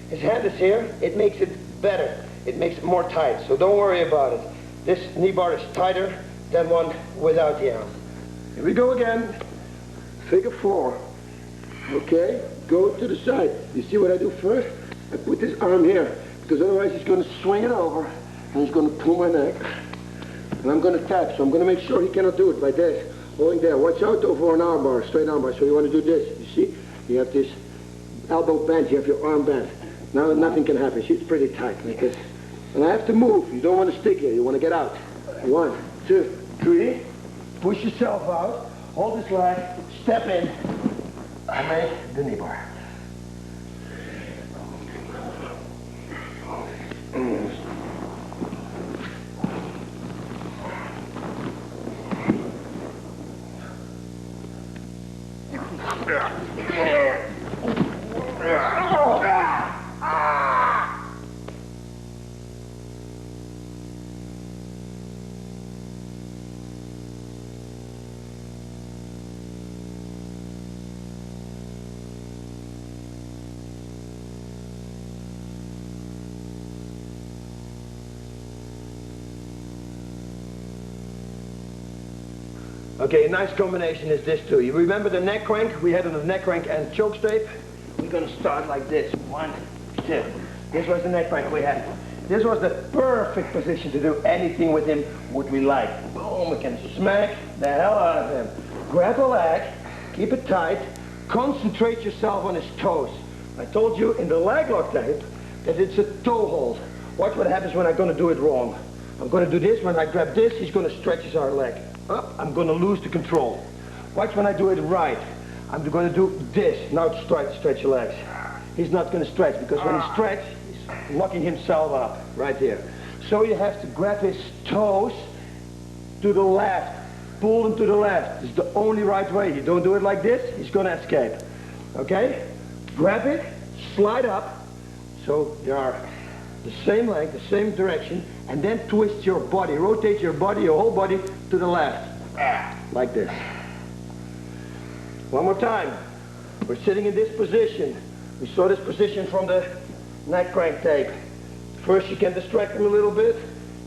S2: his hand is here, it makes it better. It makes it more tight, so don't worry about it. This knee bar is tighter than one without the arm. Here we go again. Figure four. Okay, go to the side. You see what I do first? I put this arm here, because otherwise he's going to swing it over, and he's going to pull my neck. And I'm going to tap, so I'm going to make sure he cannot do it by this. Holding there. Watch out over an arm bar, straight arm bar. So you want to do this. You see? You have this elbow bent, you have your arm bent. Now nothing can happen. See, it's pretty tight like this. And I have to move. You don't want to stick here. You want to get out. 1, 2, 3. Push yourself out. Hold this leg. Step in. And make the knee bar. Okay, a nice combination is this too. You remember the neck crank? We had on the neck crank and choke straight. We're going to start like this. 1, 2. This was the neck crank we had. This was the perfect position to do anything with him what we like. Boom, we can smack the hell out of him. Grab the leg, keep it tight, concentrate yourself on his toes. I told you in the leg lock tape that it's a toe hold. Watch what happens when I'm going to do it wrong. I'm going to do this. When I grab this, he's going to stretch his arm leg. Up, I'm going to lose the control. Watch when I do it right. I'm going to do this. Now stretch your legs. He's not going to stretch because when he stretches, he's locking himself up right here. So you have to grab his toes to the left. Pull them to the left. It's the only right way. You don't do it like this, he's going to escape. Okay? Grab it, slide up. So you are the same length, the same direction, and then twist your body. Rotate your body, your whole body to the left. Like this. One more time. We're sitting in this position. We saw this position from the neck crank tape. First you can distract him a little bit.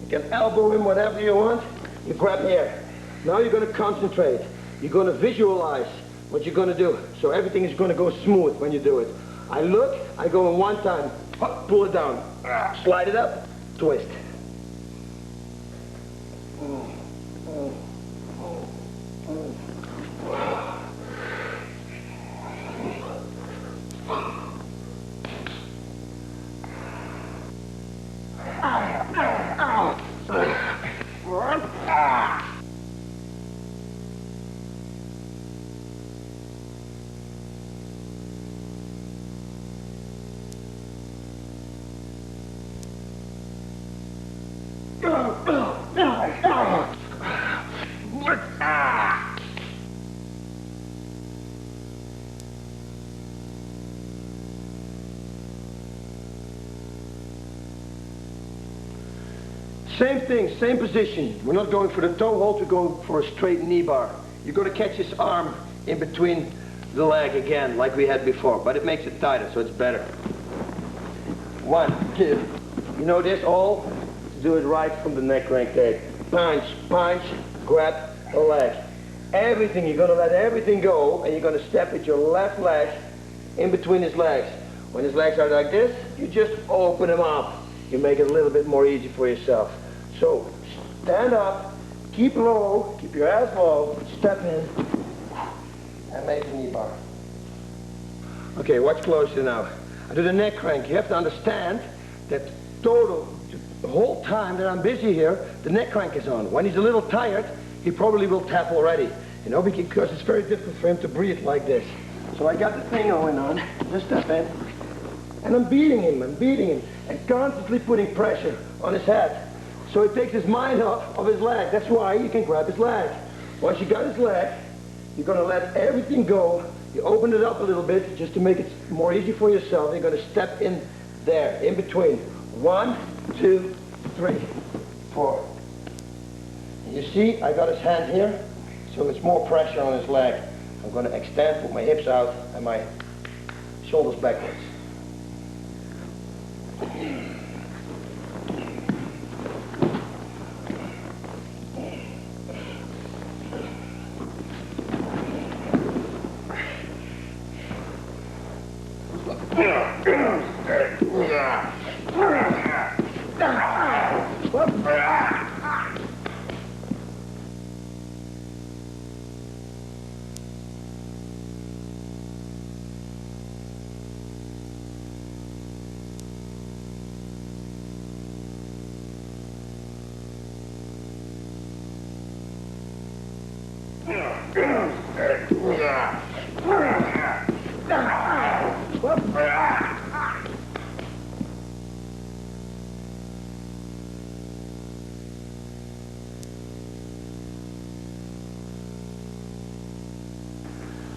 S2: You can elbow him, whatever you want. You grab here. Now you're going to concentrate. You're going to visualize what you're going to do. So everything is going to go smooth when you do it. I look, I go in one time. Up, pull it down. Slide it up, twist. Same thing, same position. We're not going for the toe hold, we're going for a straight knee bar. You're going to catch his arm in between the leg again, like we had before, but it makes it tighter, so it's better. 1, 2. You know this all? Do it right from the neck crank tape. Punch, punch, grab the leg. Everything, you're going to let everything go, and you're going to step with your left leg in between his legs. When his legs are like this, you just open them up. You make it a little bit more easy for yourself. So, stand up, keep low, keep your ass low, step in, and make the knee bar. Okay, watch closer now. I do the neck crank. You have to understand that total, to the whole time that I'm busy here, the neck crank is on. When he's a little tired, he probably will tap already. You know, because it's very difficult for him to breathe like this. So I got the thing going on, just step in, and I'm beating him, and constantly putting pressure on his head. So it takes his mind off of his leg. That's why you can grab his leg. Once you got his leg, you're gonna let everything go. You open it up a little bit, just to make it more easy for yourself. You're gonna step in there, in between. 1, 2, 3, 4. And you see, I got his hand here, so it's more pressure on his leg. I'm gonna extend, put my hips out, and my shoulders backwards.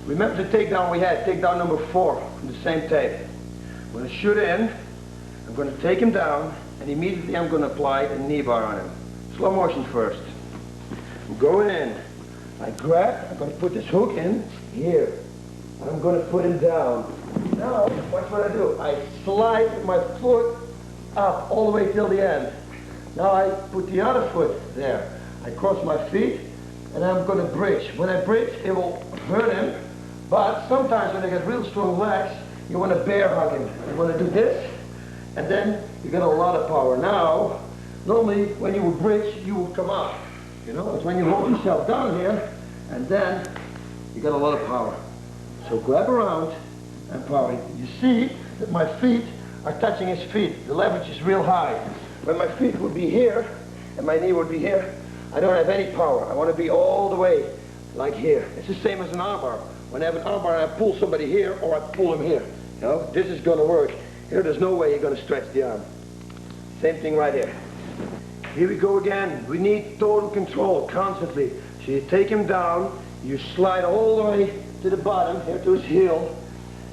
S2: Remember the takedown we had, takedown number 4 from the same tape. I'm going to shoot in, I'm going to take him down, and immediately I'm going to apply a knee bar on him. Slow motion first. I'm going in. I grab, I'm going to put this hook in here. And I'm going to put him down. Now, watch what I do. I slide my foot up all the way till the end. Now I put the other foot there. I cross my feet, and I'm going to bridge. When I bridge, it will hurt him. But sometimes when they get real strong legs, you want to bear hug him. You want to do this, and then you get a lot of power. Now, normally when you would bridge, you would come up. You know, it's when you hold yourself down here, and then you get a lot of power. So grab around and power. You see that my feet are touching his feet. The leverage is real high. When my feet would be here, and my knee would be here, I don't have any power. I want to be all the way like here. It's the same as an armbar. When I have an armbar, I pull somebody here, or I pull him here. You know, this is going to work. Here, there's no way you're going to stretch the arm. Same thing right here. Here we go again. We need total control constantly. So you take him down, you slide all the way to the bottom, here to his heel.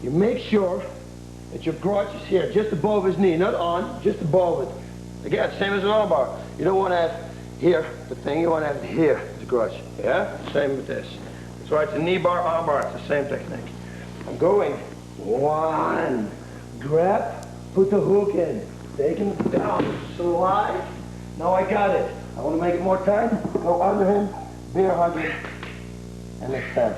S2: You make sure that your crotch is here, just above his knee, not on, just above it. Again, same as an armbar. You don't want to have here the thing, you want to have it here, the crotch. Yeah? Same with this. That's right, it's a knee bar, arm bar, it's the same technique. I'm going. 1. Grab, put the hook in, take him down, slide. Now I got it. I want to make it more time. Go under him, bear hug him, and extend.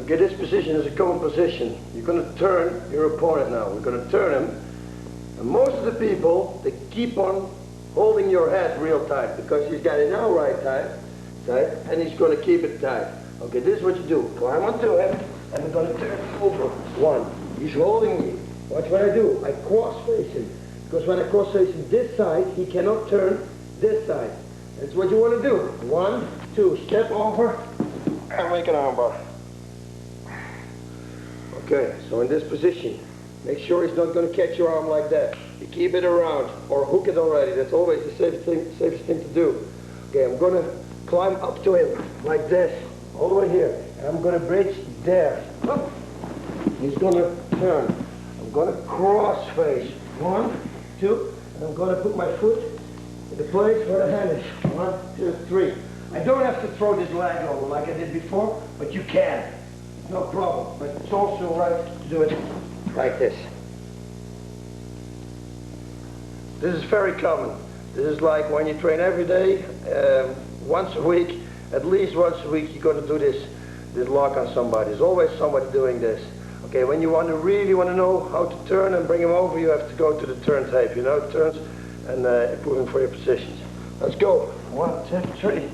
S2: Okay, this position is a cone position. You're going to turn your opponent now. We're going to turn him. And most of the people, they keep on holding your head real tight because he's got it now right tight, and he's going to keep it tight. Okay, this is what you do. Climb onto him, and we're going to turn him over. 1. He's holding me. Watch what I do. I cross face him. Because when I cross face him this side, he cannot turn this side. That's what you want to do. 1, 2. Step over, and make an armbar. Okay, so in this position, make sure he's not going to catch your arm like that. You keep it around, or hook it already. That's always the safest thing to do. Okay, I'm going to climb up to him like this, all the way here. And I'm going to bridge there. Up. He's going to turn. I'm going to cross face. 1, 2, and I'm going to put my foot in the place where the hand is. 1, 2, 3. I don't have to throw this leg over like I did before, but you can. No problem. But it's also right to do it like this. This is very common. This is like when you train every day, once a week, at least once a week, you're going to do this lock on somebody. There's always somebody doing this. Okay, when you really want to know how to turn and bring him over, you have to go to the turntable, you know, turns and improving for your positions. Let's go. 1, 2, 3.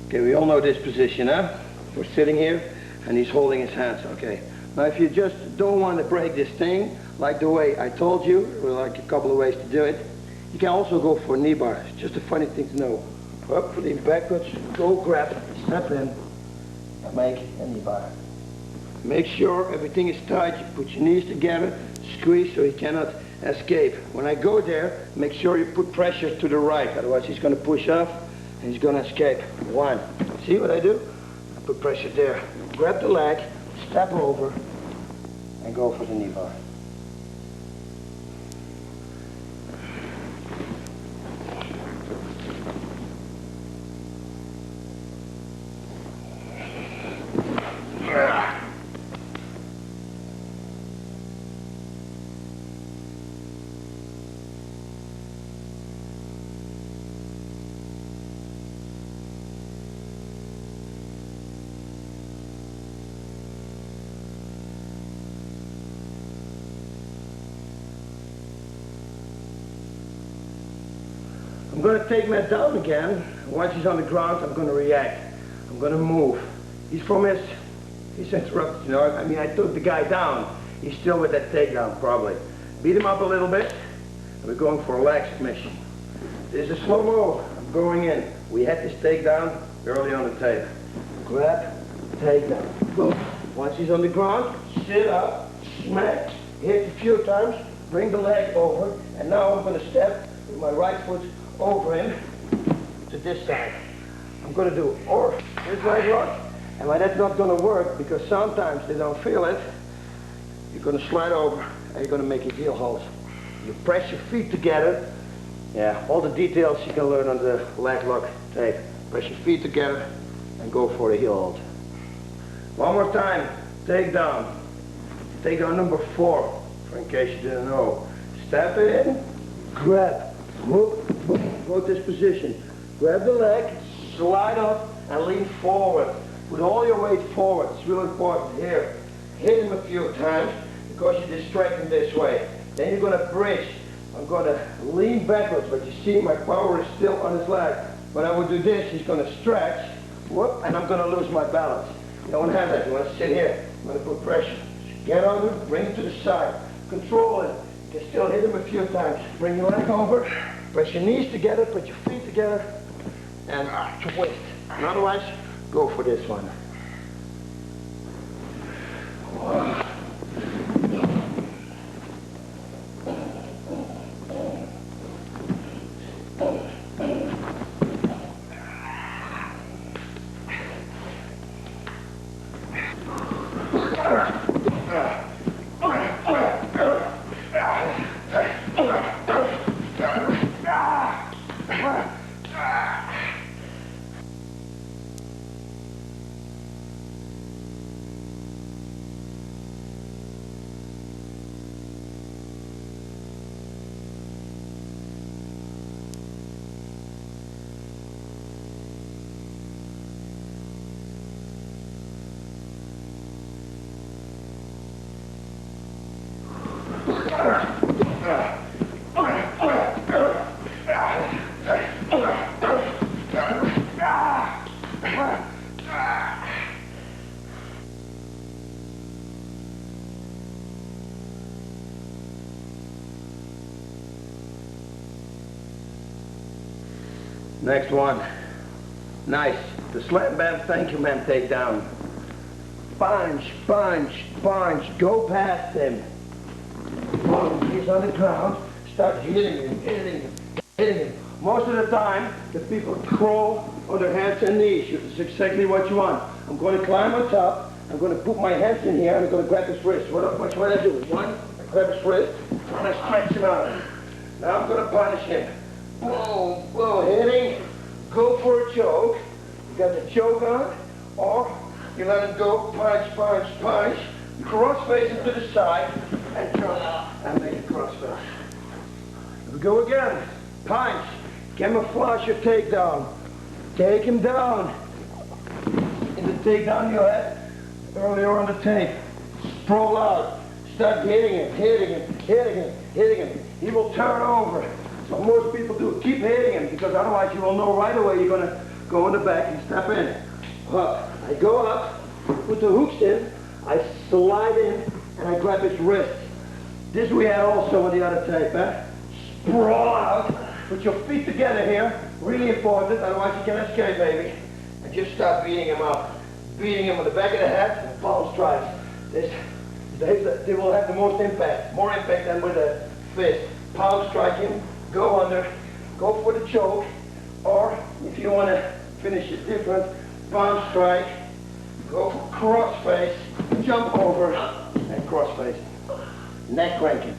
S2: Okay, we all know this position, huh? We're sitting here, and he's holding his hands, okay. Now, if you just don't want to break this thing, like the way I told you, or like a couple of ways to do it, you can also go for a knee bar. It's just a funny thing to know. Up, lean backwards, go grab, step in, and make a knee bar. Make sure everything is tight. You put your knees together, squeeze so he cannot escape. When I go there, make sure you put pressure to the right, otherwise he's going to push off and he's going to escape. 1. See what I do? I put pressure there. Grab the leg, step over, and go for the knee bar. I'm going to take Matt down again. Once he's on the ground, I'm going to react. I'm going to move. He's interrupted, you know. I mean, I took the guy down. He's still with that takedown, probably. Beat him up a little bit, and we're going for a leg submission. This is a slow-mo. I'm going in. We had this takedown early on the tape. Grab, takedown. Boom. Once he's on the ground, sit up, smack, hit a few times, bring the leg over, and now I'm going to step with my right foot over him to this side. I'm going to do or this leg lock, and when that's not going to work, because sometimes they don't feel it, you're going to slide over and you're going to make your heel hold. You press your feet together. Yeah, all the details you can learn on the leg lock tape. Press your feet together and go for the heel hold. One more time, takedown. Takedown number 4, in case you didn't know. Step in, grab, move, go to this position. Grab the leg, slide up, and lean forward. Put all your weight forward. It's real important here. Hit him a few times because you distract him this way. Then you're going to bridge. I'm going to lean backwards, but you see my power is still on his leg. When I would do this, he's going to stretch, whoop, and I'm going to lose my balance. You don't want to have that. You want to sit here. I'm going to put pressure. Get on him, bring it to the side. Control it. You can still hit him a few times. Bring your leg over, press your knees together, put your feet together, and twist. And otherwise, go for this one. Next one. Nice. The slam bam, thank you man, takedown. Punch, punch, punch. Go past him. Boom, he's on the ground. Start hitting him, hitting him, hitting him. Most of the time, the people crawl on their hands and knees. That's exactly what you want. I'm going to climb on top. I'm going to put my hands in here and I'm going to grab his wrist. Watch what I do. One, I grab his wrist and I stretch him out. Now I'm going to punish him. Boom, boom, hitting. Go for a choke. You got the choke on, or you let him go, punch, punch, punch. Cross face him to the side and jump and make a cross face. Here we go again. Punch. Camouflage your takedown. Take him down. In the takedown you had earlier on the tape. Sprawl out. Start hitting him, hitting him, hitting him, hitting him. He will turn over. So most people do. Keep hitting him because otherwise you will know right away you're going to go in the back and step in. Up. I go up, put the hooks in, I slide in, and I grab his wrist. This we had also on the other tape, eh? Sprawl out. Put your feet together here. Really important, otherwise you can escape, baby. And just start beating him up. Beating him on the back of the head and palm strikes. They will have the most impact. More impact than with a fist. Palm strike him, go under, go for the choke, or if you want to finish it different, palm strike, go for cross face, jump over, and cross face. Neck cranking.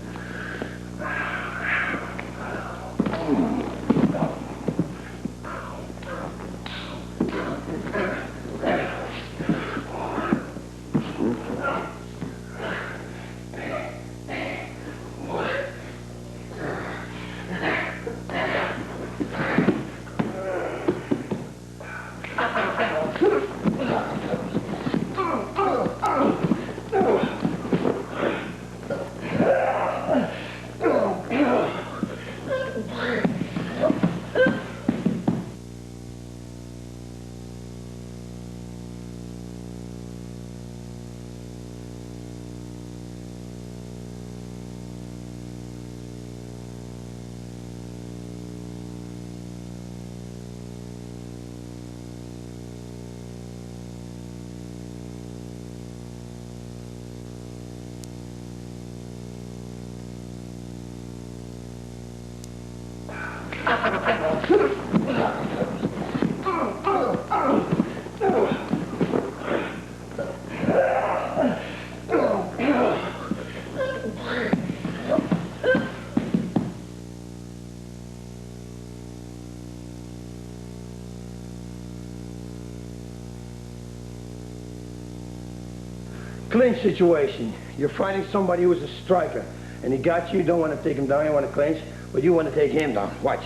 S2: Clinch situation. You're fighting somebody who's a striker, and he got you. You don't want to take him down, you want to clinch, but you want to take him down. Watch.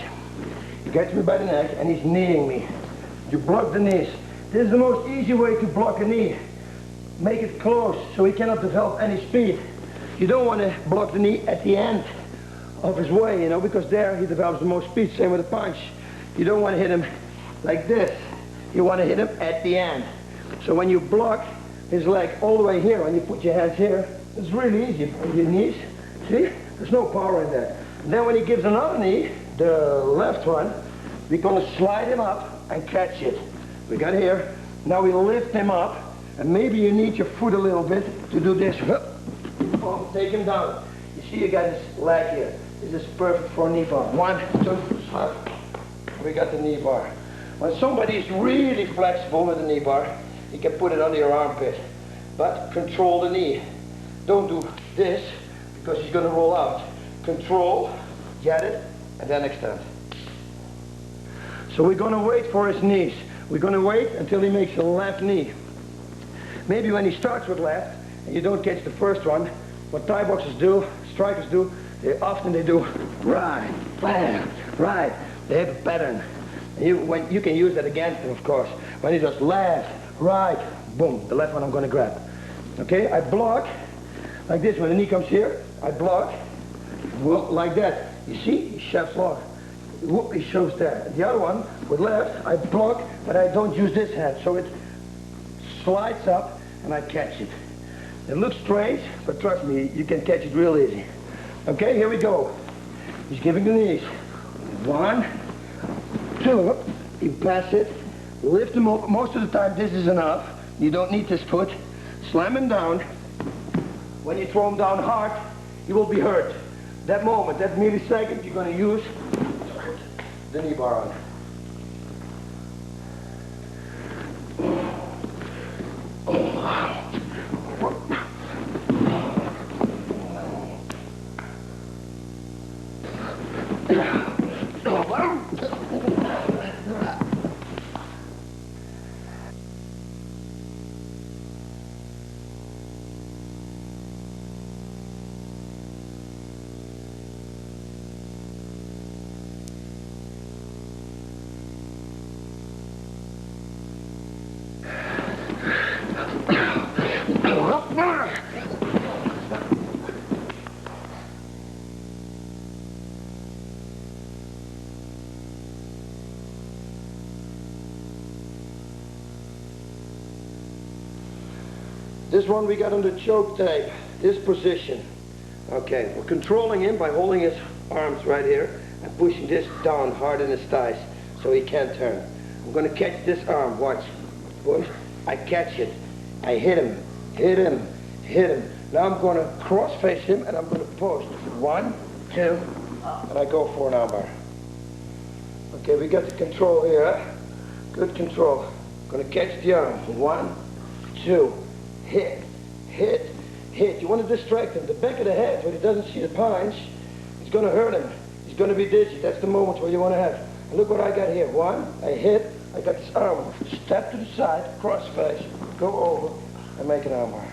S2: He gets me by the neck, and he's kneeing me. You block the knees. This is the most easy way to block a knee. Make it close, so he cannot develop any speed. You don't want to block the knee at the end of his way, you know, because there he develops the most speed. Same with a punch. You don't want to hit him like this. You want to hit him at the end. So when you block his leg all the way here, and you put your hands here, it's really easy. Put your knees, see? There's no power in that. And then when he gives another knee, the left one, we're going to slide him up and catch it. We got here. Now we lift him up, and maybe you need your foot a little bit to do this. Oh, take him down. You see you got his leg here. This is perfect for a knee bar. 1, 2, up. We got the knee bar. When somebody is really flexible with the knee bar, you can put it under your armpit, but control the knee. Don't do this, because he's going to roll out. Control, get it, and then extend. So we're going to wait for his knees. We're going to wait until he makes a left knee. Maybe when he starts with left, and you don't catch the first one, what Thai boxers do, strikers do, they do right, bam, right. They have a pattern. You can use that against him, of course. When he does left, right, boom, the left one I'm going to grab. Okay, I block like this. When the knee comes here, I block, whoop, like that. You see, he shoves long. Whoop, he shoves there. The other one, with left, I block, but I don't use this hand. So it slides up, and I catch it. It looks strange, but trust me, you can catch it real easy. Okay, here we go. He's giving the knees. 1, 2, 2. You pass it, lift him over. Most of the time this is enough. You don't need this foot. Slam him down. When you throw him down hard, he will be hurt. That moment, that millisecond, you're going to use the knee bar on. This one we got under choke tape, this position. Okay, we're controlling him by holding his arms right here and pushing this down hard in his thighs so he can't turn. I'm going to catch this arm, watch. Push, I catch it. I hit him, hit him, hit him. Now I'm going to cross face him and I'm going to post. 1, 2, and I go for an armbar. Okay, we got the control here. Good control. I'm going to catch the arm. 1, 2. Hit, hit, hit. You want to distract him. The back of the head, where he doesn't see the punch, it's going to hurt him. He's going to be dizzy. That's the moment where you want to have. And look what I got here. 1, I hit. I got this arm. Step to the side, cross face, go over, and make an arm bar.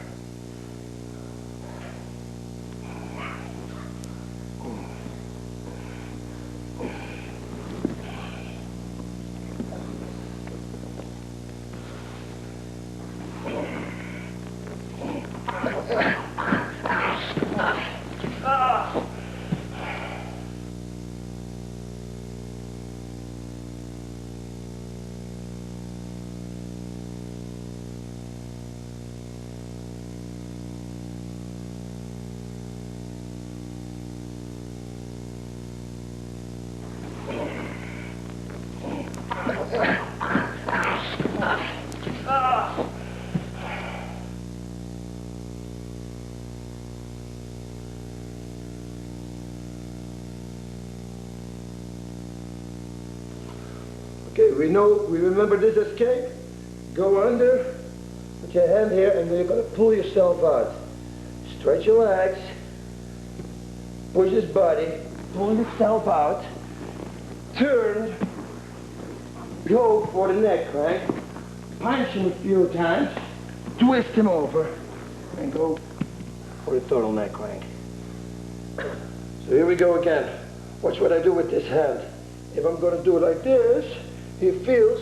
S2: Okay, we remember this escape. Go under, put your hand here, and then you're going to pull yourself out. Stretch your legs, push his body, pull yourself out, turn, go for the neck crank, punch him a few times, twist him over, and go for the total neck crank. So here we go again. Watch what I do with this hand. If I'm going to do it like this, he feels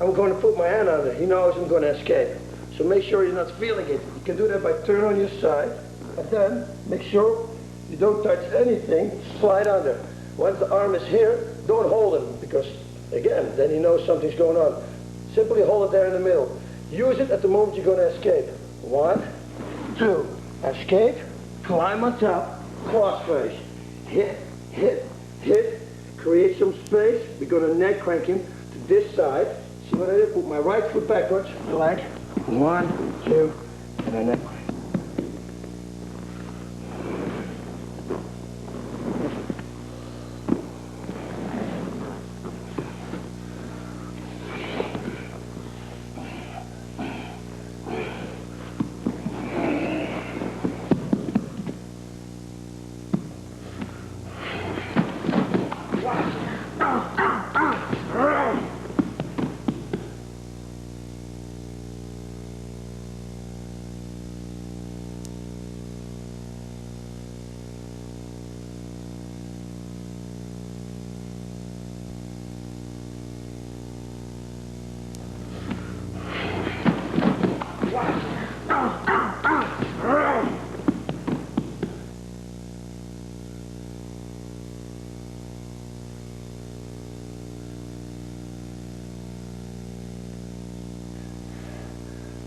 S2: I'm going to put my hand on it. He knows I'm going to escape. So make sure he's not feeling it. You can do that by turning on your side, and then make sure you don't touch anything, slide under. Once the arm is here, don't hold him, because again, then he knows something's going on. Simply hold it there in the middle. Use it at the moment you're going to escape. 1, 2, escape, climb on top, cross face, hit, hit, hit, create some space. We're going to neck crank him to this side. See what I did? Put my right foot backwards, leg, 1, 2, and then neck crank.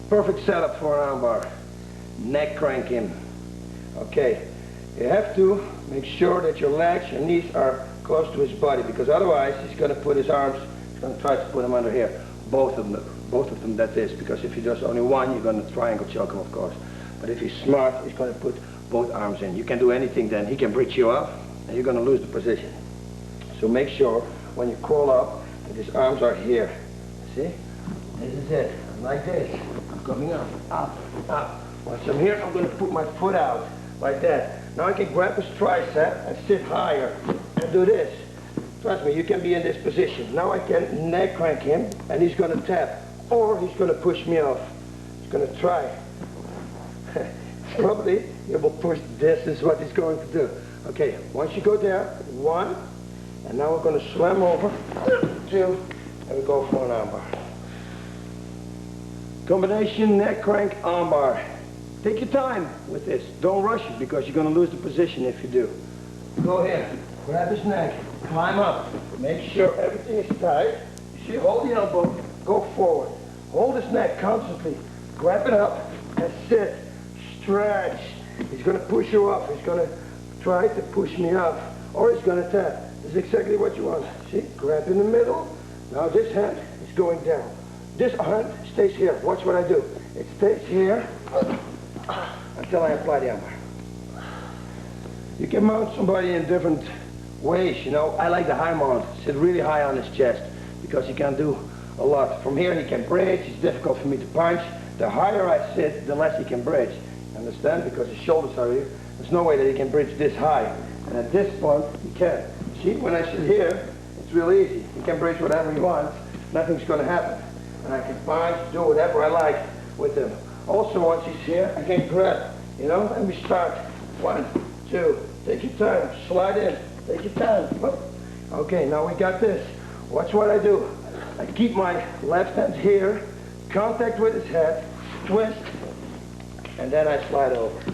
S2: Perfect setup for an armbar. Neck crank him. Okay, you have to make sure that your legs, your knees are close to his body, because otherwise he's going to put his arms going to try to put them under here. Both of them, that is, because if he does only one, you're going to triangle choke him, of course. But if he's smart, he's going to put both arms in. You can do anything then. He can bridge you up, and you're going to lose the position. So make sure when you crawl up that his arms are here. See? This is it. Like this. I'm coming up, up. Once I'm here, I'm going to put my foot out, like that. Now I can grab his tricep and sit higher and do this. Trust me, you can be in this position. Now I can neck crank him, and he's going to tap. Or he's going to push me off. He's going to try. Probably he will push. This is what he's going to do. Okay, once you go there, 1, and now we're going to slam over, 2, and we go for an armbar. Combination neck crank armbar. Take your time with this. Don't rush it because you're going to lose the position if you do. Go here, grab his neck, climb up, make sure everything is tight. You see, hold the elbow, go forward. Hold his neck constantly, grab it up, and sit. Stretch. He's going to push you off. He's going to try to push me off. Or he's going to tap. This is exactly what you want. See? Grab in the middle. Now this hand is going down. This hand stays here. Watch what I do. It stays here until I apply the armbar. You can mount somebody in different ways, you know. I like the high mount. Sit really high on his chest because he can do a lot. From here he can bridge. It's difficult for me to punch. The higher I sit, the less he can bridge. Understand? Because his shoulders are here. There's no way that he can bridge this high. And at this point, he can. See, when I sit here, it's real easy. He can bridge whatever he wants. Nothing's going to happen. And I can punch, do whatever I like with him. Also, once he's here, I can grab, you know, and we start. 1, 2, take your time, slide in, take your time. Whoop. Okay, now we got this. Watch what I do. I keep my left hand here, contact with his head, twist, and then I slide over.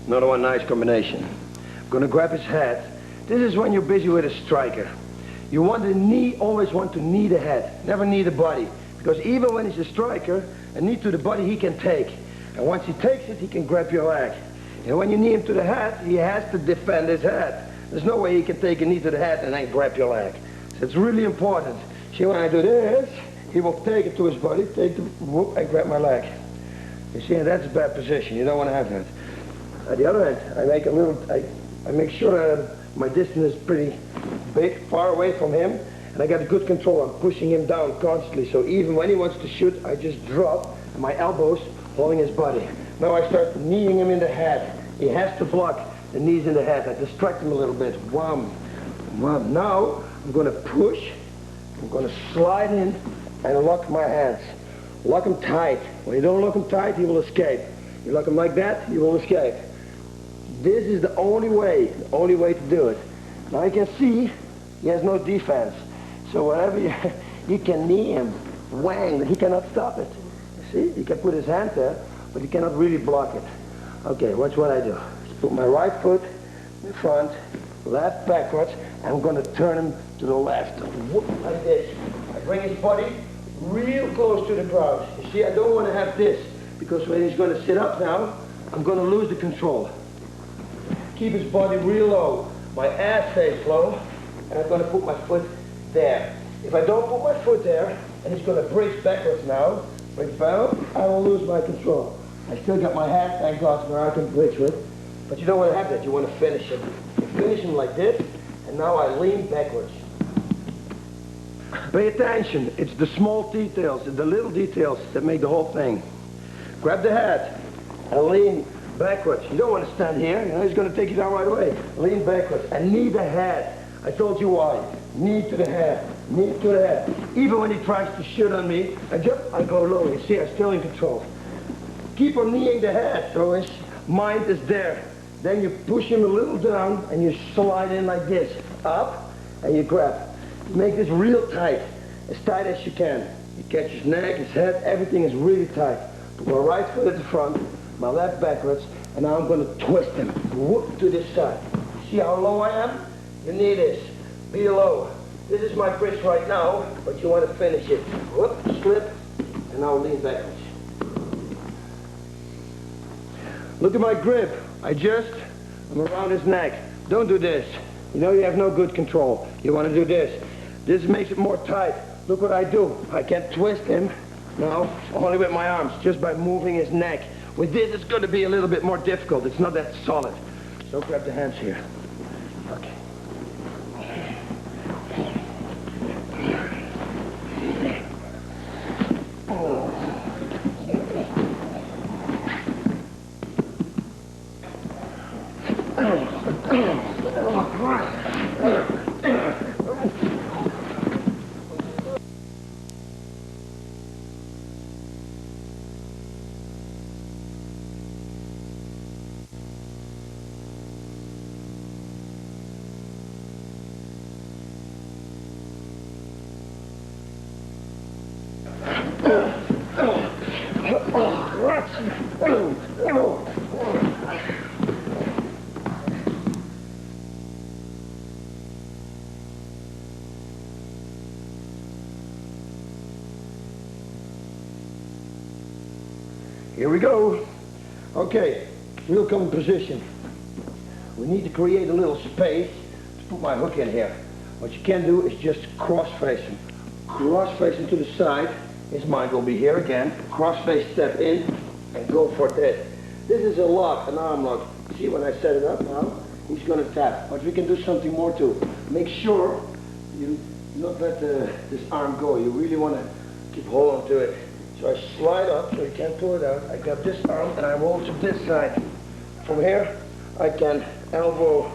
S2: Another one, nice combination. I'm going to grab his head. This is when you're busy with a striker. You want the knee, always want to knee the head, never knee the body. Because even when he's a striker, a knee to the body he can take. And once he takes it, he can grab your leg. And when you knee him to the head, he has to defend his head. There's no way he can take a knee to the head and then grab your leg. So it's really important. See, when I do this, he will take it to his body, take the whoop, and grab my leg. You see, and that's a bad position. You don't want to have that. At the other end, I make sure that my distance is pretty big, far away from him, and I got a good control. I'm pushing him down constantly, so even when he wants to shoot, I just drop, and my elbows holding his body. Now I start kneeing him in the head. He has to block the knees in the head. I distract him a little bit. Wham, wham. Now I'm going to push, I'm going to slide in, and lock my hands. Lock him tight. When you don't lock him tight, he will escape. You lock him like that, he will escape. This is the only way to do it. Now you can see he has no defense. So whenever you can knee him, whang, he cannot stop it. See, he can put his hand there, but he cannot really block it. Okay, watch what I do. Just put my right foot in front, left backwards, and I'm going to turn him to the left. Whoop, like this. I bring his body real close to the ground. You see, I don't want to have this, because when he's going to sit up now, I'm going to lose the control. Keep his body real low. My ass stays low, and I'm going to put my foot there. If I don't put my foot there, and he's going to bridge backwards now, bridge back, I will lose my control. I still got my hand, thank God, where I can bridge with, but you don't want to have that. You want to finish him. You finish him like this, and now I lean backwards. Pay attention. It's the small details, the little details that make the whole thing. Grab the head and lean backwards. You don't want to stand here. You know, he's going to take you down right away. Lean backwards and knee the head. I told you why. Knee to the head. Knee to the head. Even when he tries to shoot on me, I go low. You see, I'm still in control. Keep on kneeing the head so his mind is there. Then you push him a little down and you slide in like this. Up and you grab. Make this real tight as you can. You catch his neck, his head, everything is really tight. Put my right foot at the front, my left backwards, and now I'm going to twist him. Whoop to this side. See how low I am? You need this. Be low. This is my wrist right now, but you want to finish it. Whoop, slip, and now lean backwards. Look at my grip. I'm around his neck. Don't do this. You know you have no good control. You want to do this. This makes it more tight. Look what I do. I can twist him now only with my arms, just by moving his neck. With this, it's going to be a little bit more difficult. It's not that solid. So grab the hands here. Okay. Here we go. Okay, we'll come in position. We need to create a little space to put my hook in here. What you can do is just cross-face him. Cross-face to the side. His mind will be here again. Cross-face step in and go for this. This is a lock, an arm lock. See when I set it up now? He's going to tap. But we can do something more too. Make sure you not let this arm go. You really want to keep holding to it. So I slide up so you can't pull it out. I grab this arm and I roll to this side. From here, I can elbow,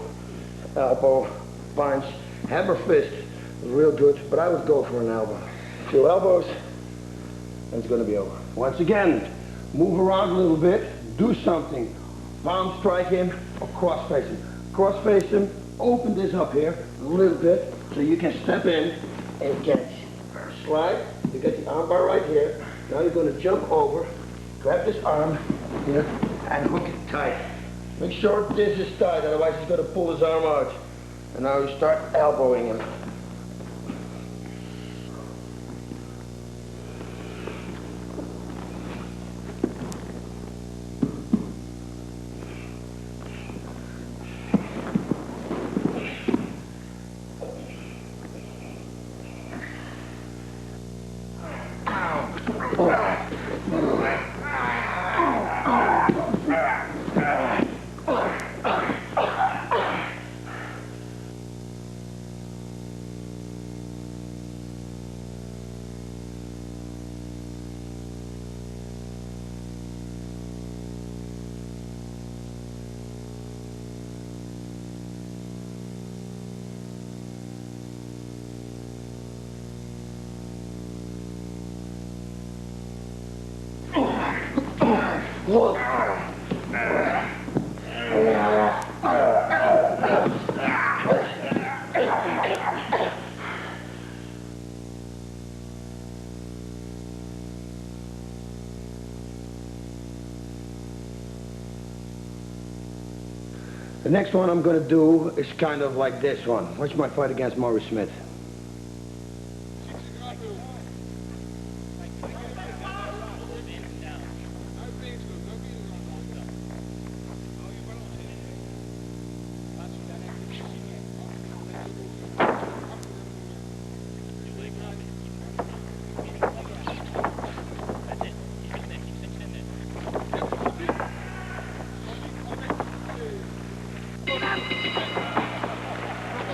S2: punch, hammer fist. Real good, but I would go for an elbow. 2 elbows, and it's going to be over. Once again, move around a little bit, do something. Palm strike him or cross face him. Cross face him, open this up here a little bit so you can step in and catch. Slide, you get the arm bar right here. Now you're going to jump over, grab this arm here, and hook it tight. Make sure this is tight, otherwise he's going to pull his arm out. And now you start elbowing him. The next one I'm going to do is kind of like this one. Watch my fight against Maurice Smith.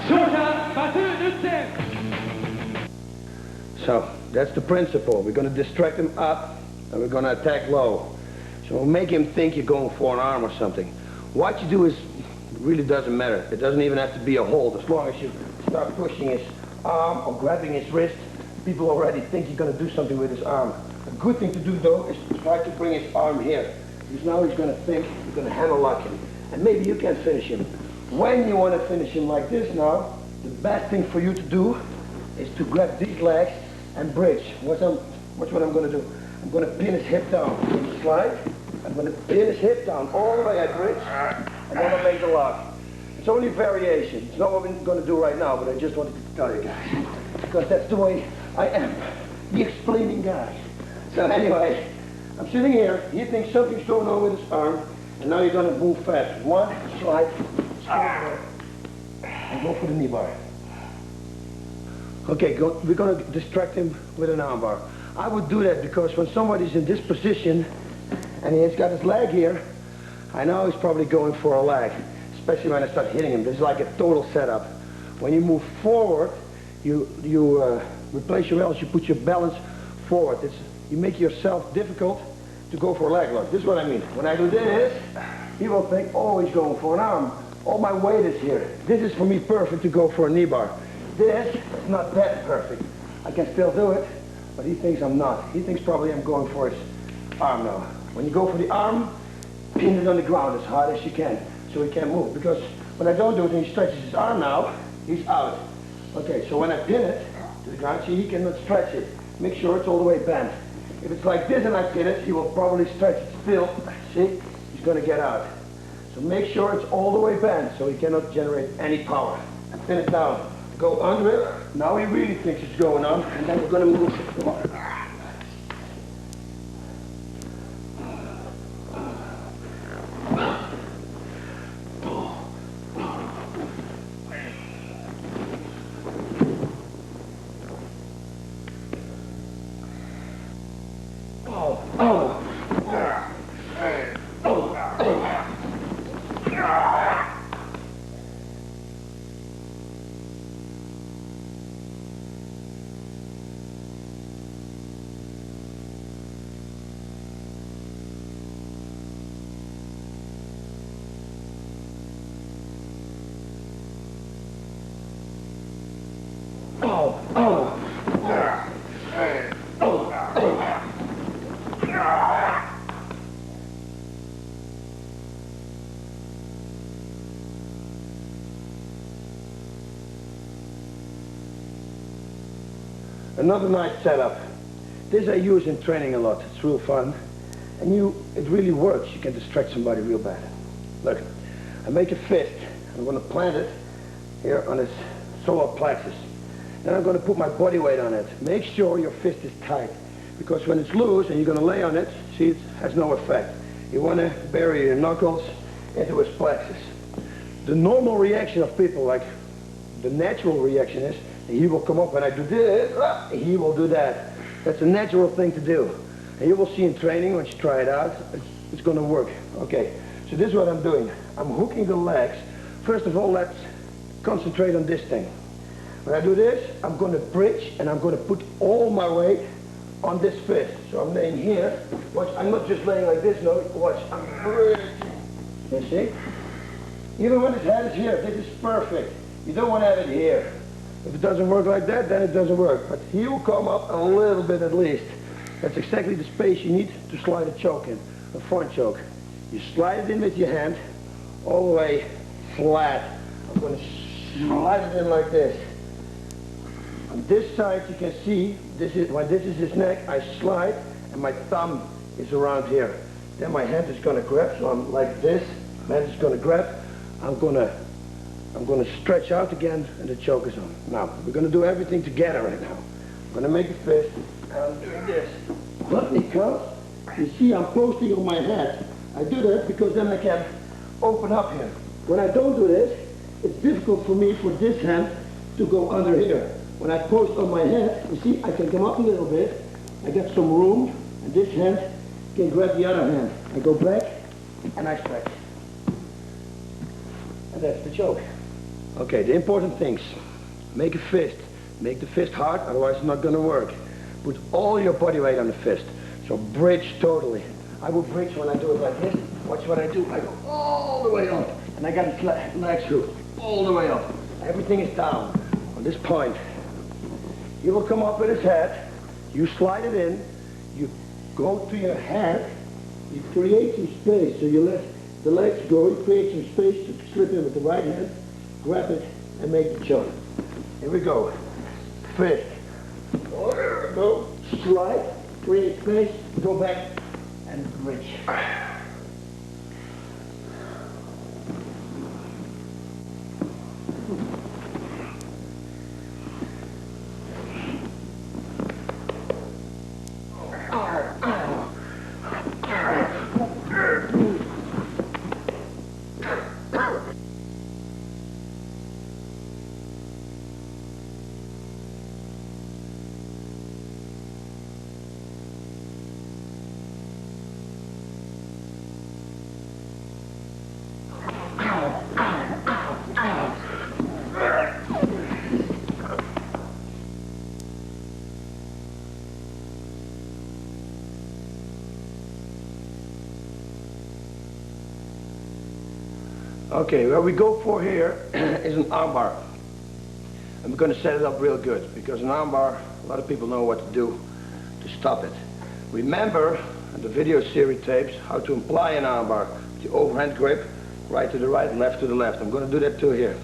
S3: Shorta, battu, utse!
S2: So that's the principle. We're going to distract him up and we're going to attack low. So we'll make him think you're going for an arm or something. What you do is, it really doesn't matter. It doesn't even have to be a hold. As long as you start pushing his arm or grabbing his wrist, people already think you're going to do something with his arm. A good thing to do though is to try to bring his arm here. Because now he's going to think you're going to hammer lock him. And maybe you can finish him. When you want to finish him like this now, the best thing for you to do is to grab these legs and bridge. Watch what I'm going to do. I'm going to pin his hip down. Slide. I'm going to pin his hip down all the way at bridge. And then I'll make the lock. It's only variation. It's not what we're going to do right now, but I just wanted to tell you guys. Because that's the way I am. The explaining guy. So anyway, I'm sitting here. He thinks something's going on with his arm. And now you're going to move fast. One, slide, and go for the knee bar. Okay, we're going to distract him with an arm bar. I would do that because when somebody's in this position and he's got his leg here, I know he's probably going for a leg, especially when I start hitting him. This is like a total setup. When you move forward, you replace your balance, you put your balance forward. You make yourself difficult to go for a leg lock. This is what I mean. When I do this, he will think, oh, he's going for an arm. All my weight is here. This is for me perfect to go for a knee bar. This is not that perfect. I can still do it, but he thinks I'm not. He thinks probably I'm going for his arm now. When you go for the arm, pin it on the ground as hard as you can so he can't move. Because when I don't do it and he stretches his arm now, he's out. Okay, so when I pin it to the ground, see, he cannot stretch it. Make sure it's all the way bent. If it's like this and I pin it, he will probably stretch it still. See, he's going to get out. So make sure it's all the way bent so he cannot generate any power. And pin it down. Go under it. Now he really thinks it's going on. And then we're going to move. Come on. Another nice setup. This I use in training a lot. It's real fun. And it really works. You can distract somebody real bad. Look, I make a fist. I'm going to plant it here on his solar plexus. Then I'm going to put my body weight on it. Make sure your fist is tight. Because when it's loose and you're going to lay on it, see, it has no effect. You want to bury your knuckles into his plexus. The normal reaction of people, like the natural reaction is, he will come up when I do this, he will do that. That's a natural thing to do. And you will see in training, once you try it out, it's going to work. Okay, so this is what I'm doing. I'm hooking the legs. First of all, let's concentrate on this thing. When I do this, I'm going to bridge and I'm going to put all my weight on this fist. So I'm laying here. Watch, I'm not just laying like this, no. Watch, I'm bridging. You see? Even when his head is here, this is perfect. You don't want to have it here. If it doesn't work like that, then it doesn't work. But he will come up a little bit at least. That's exactly the space you need to slide a choke in, a front choke. You slide it in with your hand, all the way flat. I'm going to slide it in like this. On this side, you can see, when this is his neck, I slide, and my thumb is around here. Then my hand is going to grab, so I'm like this. My hand is going to grab. I'm going to stretch out again, and the choke is on. Now, we're going to do everything together right now. I'm going to make a fist, and I'm doing this. But because, you see, I'm posting on my head. I do that because then I can open up here. When I don't do this, it's difficult for me for this hand to go under here. When I post on my head, you see, I can come up a little bit. I get some room, and this hand can grab the other hand. I go back, and I stretch. And that's the choke. Okay, the important things. Make a fist. Make the fist hard, otherwise it's not gonna work. Put all your body weight on the fist. So bridge totally. I will bridge when I do it like this. Watch what I do. I go all the way up. And I got his legs through. All the way up. Everything is down. On this point, he will come up with his head. You slide it in. You go to your head. You create some space. So you let the legs go. You create some space to slip in with the right hand. Grab it and make the jump. Here we go. Fist. Go. Slide. Create space. Go back and bridge. Okay, what we go for here is an armbar. And we're going to set it up real good, because an armbar, a lot of people know what to do to stop it. Remember in the video series tapes how to apply an armbar. The overhand grip, right to the right and left to the left. I'm going to do that too here.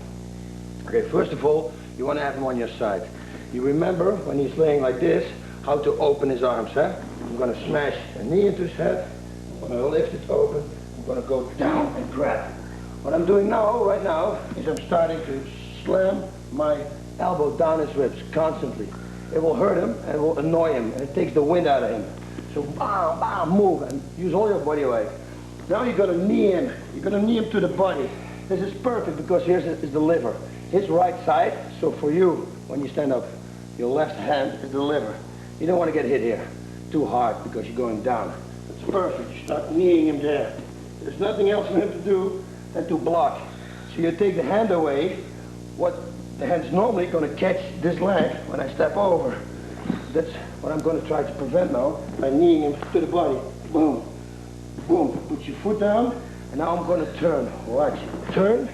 S2: Okay, first of all, you want to have him on your side. You remember when he's laying like this, how to open his arms, huh? I'm going to smash a knee into his head. I'm going to lift it open. I'm going to go down and grab. What I'm doing now, right now, is I'm starting to slam my elbow down his ribs constantly. It will hurt him and it will annoy him, and it takes the wind out of him. So bam, bam, move and use all your body weight. Now you're going to knee him. You're going to knee him to the body. This is perfect because here's is the liver. His right side, so for you, when you stand up, your left hand is the liver. You don't want to get hit here too hard because you're going down. It's perfect. You start kneeing him there. There's nothing else for him to do than to block. So you take the hand away. What the hand's normally going to catch this leg when I step over. That's what I'm going to try to prevent now by kneeing him to the body. Boom, boom. Put your foot down, and now I'm going to turn. Watch. Turn.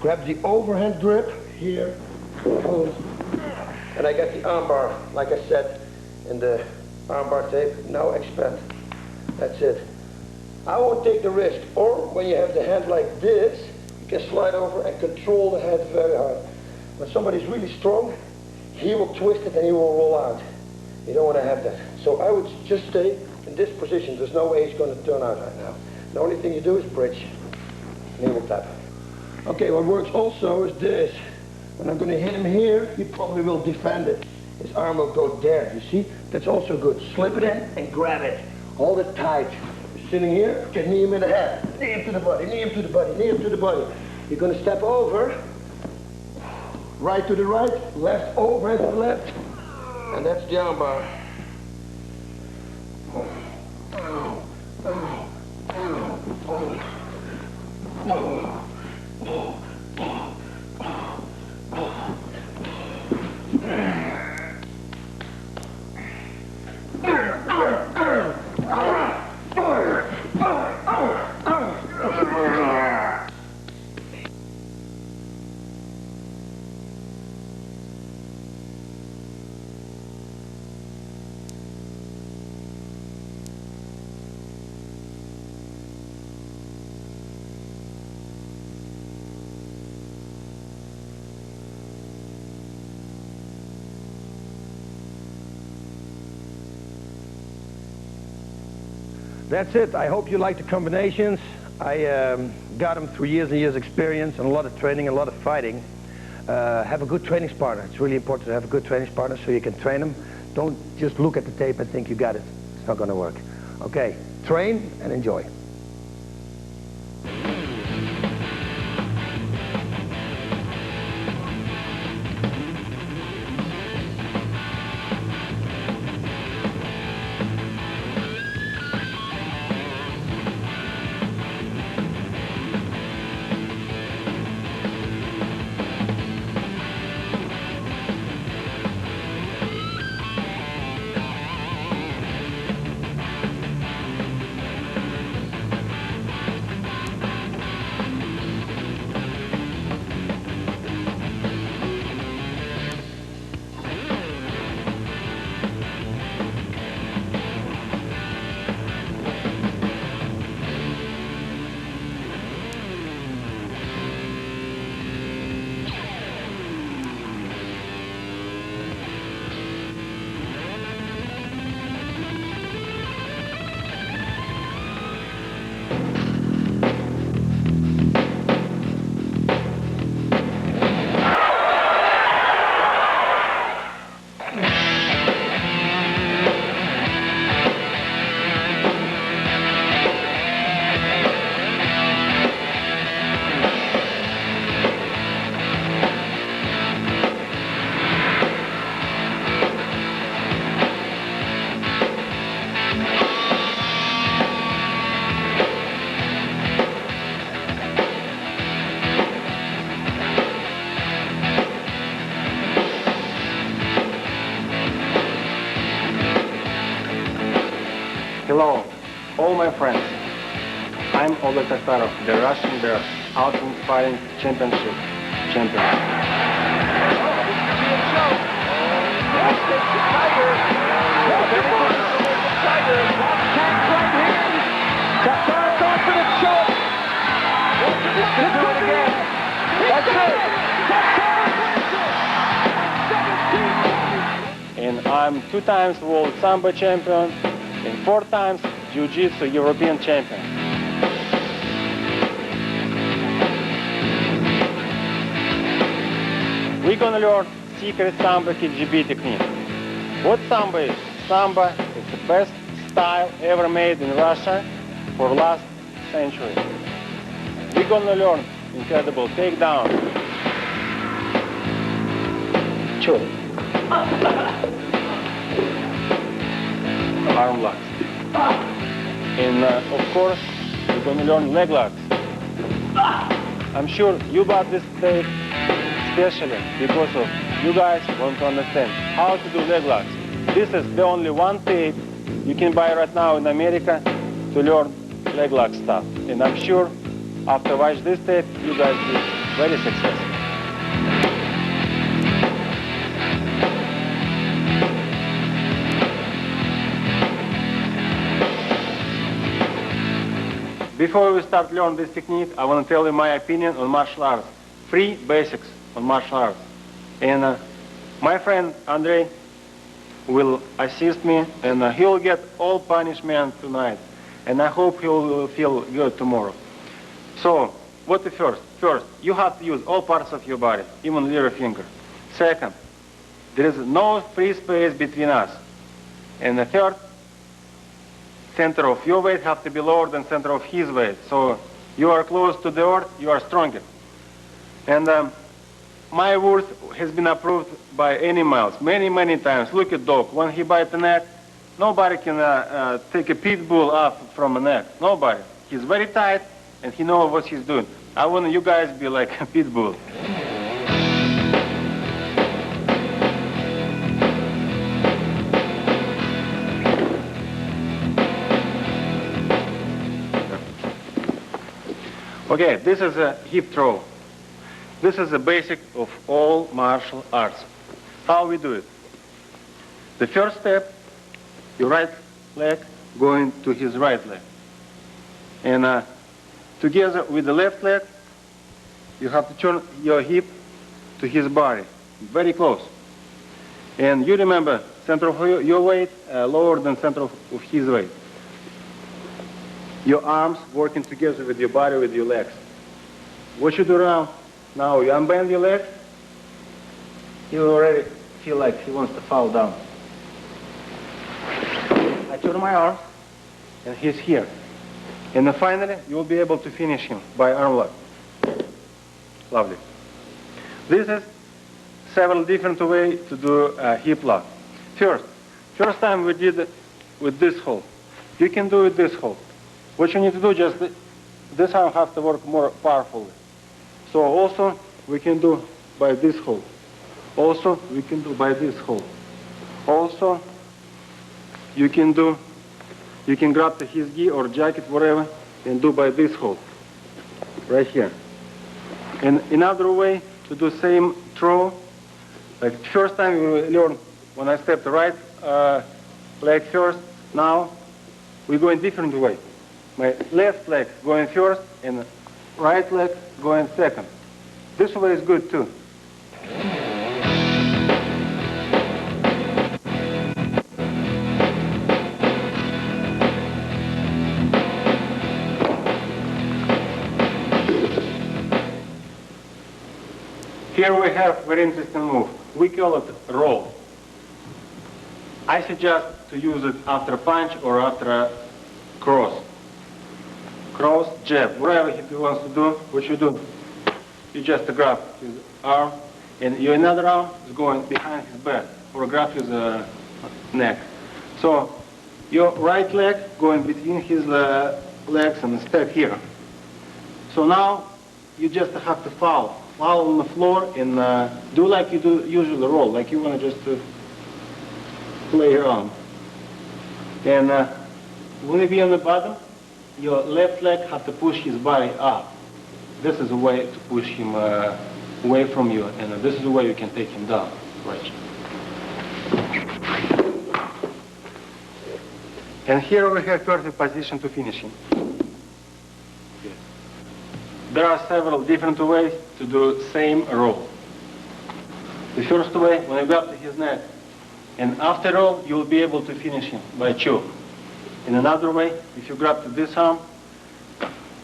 S2: Grab the overhand grip here. Boom. And I got the armbar, like I said in the armbar tape. Now expand. That's it. I won't take the risk. Or when you have the hand like this, you can slide over and control the hand very hard. When somebody's really strong, he will twist it and he will roll out. You don't want to have that. So I would just stay in this position. There's no way he's going to turn out right now. The only thing you do is bridge. And he will tap. Okay, what works also is this. When I'm going to hit him here, he probably will defend it. His arm will go there, you see? That's also good. Slip it in and grab it. Hold it tight. You're sitting here, you can knee him in the head. Knee him to the body, knee him to the body, knee him to the body. You're going to step over. Right to the right, left overhand to the left. And that's the armbar. That's it. I hope you like the combinations. I got them through years and years experience and a lot of training, a lot of fighting. Have a good training partner. It's really important to have a good training partner so you can train them. Don't just look at the tape and think you got it. It's not going to work. Okay, train and enjoy.
S3: friends. I'm Oleg Tatarov, the Russian Bear Ultimate Fighting Championship champion. And I'm 2 times world Sambo champion and 4 times Jiu-Jitsu European champion. We're gonna learn secret Sambo KGB technique. What Sambo is? Sambo is the best style ever made in Russia for last century. We're gonna learn incredible takedown. Sure. Arm locks. And of course, we're gonna learn leg locks. I'm sure you bought this tape especially because of you guys want to understand how to do leg locks. This is the only one tape you can buy right now in America to learn leg lock stuff. And I'm sure after watch this tape, you guys will be very successful. Before we start learning this technique, I want to tell you my opinion on martial arts. 3 basics on martial arts. And my friend Andrei will assist me, and he'll get all punishment tonight. And I hope he'll feel good tomorrow. So, what the first? First, you have to use all parts of your body, even little finger. Second, there is no free space between us. And the third, center of your weight have to be lower than center of his weight. So you are close to the earth, you are stronger. And my word has been approved by animals many, many times. Look at dog. When he bites the neck, nobody can take a pit bull off from a neck. Nobody. He's very tight, and he knows what he's doing. I want you guys to be like a pit bull. Okay, this is a hip throw. This is the basic of all martial arts. How we do it? The first step, your right leg going to his right leg. And together with the left leg, you have to turn your hip to his body, very close. And you remember, center of your weight lower than center of his weight. Your arms working together with your body, with your legs. What you do now, you unbend your legs, you already feel like he wants to fall down. I turn my arm, and he's here. And then finally, you will be able to finish him by arm lock. Lovely. This is several different ways to do a hip lock. First time we did it with this hold. You can do it this hold. What you need to do, just this arm has to work more powerfully. So also, we can do by this hold. Also, we can do by this hold. Also, you can grab his gi or jacket, whatever, and do by this hold, right here. And another way to do same throw, like first time you learn when I step the right leg first, now we go in different way. My left leg going first and right leg going second. This way is good too. Here we have very interesting move. We call it roll. I suggest to use it after a punch or after a cross. Cross, jab, whatever he wants to do, what you do, you just grab his arm, and your another arm is going behind his back, or grab his neck. So your right leg going between his legs and step here. So now you just have to fall on the floor and do like you do usually roll, like you want to just play around. And when you be on the bottom, your left leg has to push his body up. This is a way to push him away from you, and this is the way you can take him down. Right. And here we have perfect position to finish him. Yes. There are several different ways to do same roll. The first way, when you grab to his neck, and after roll, you'll be able to finish him by choke. In another way, if you grab to this arm,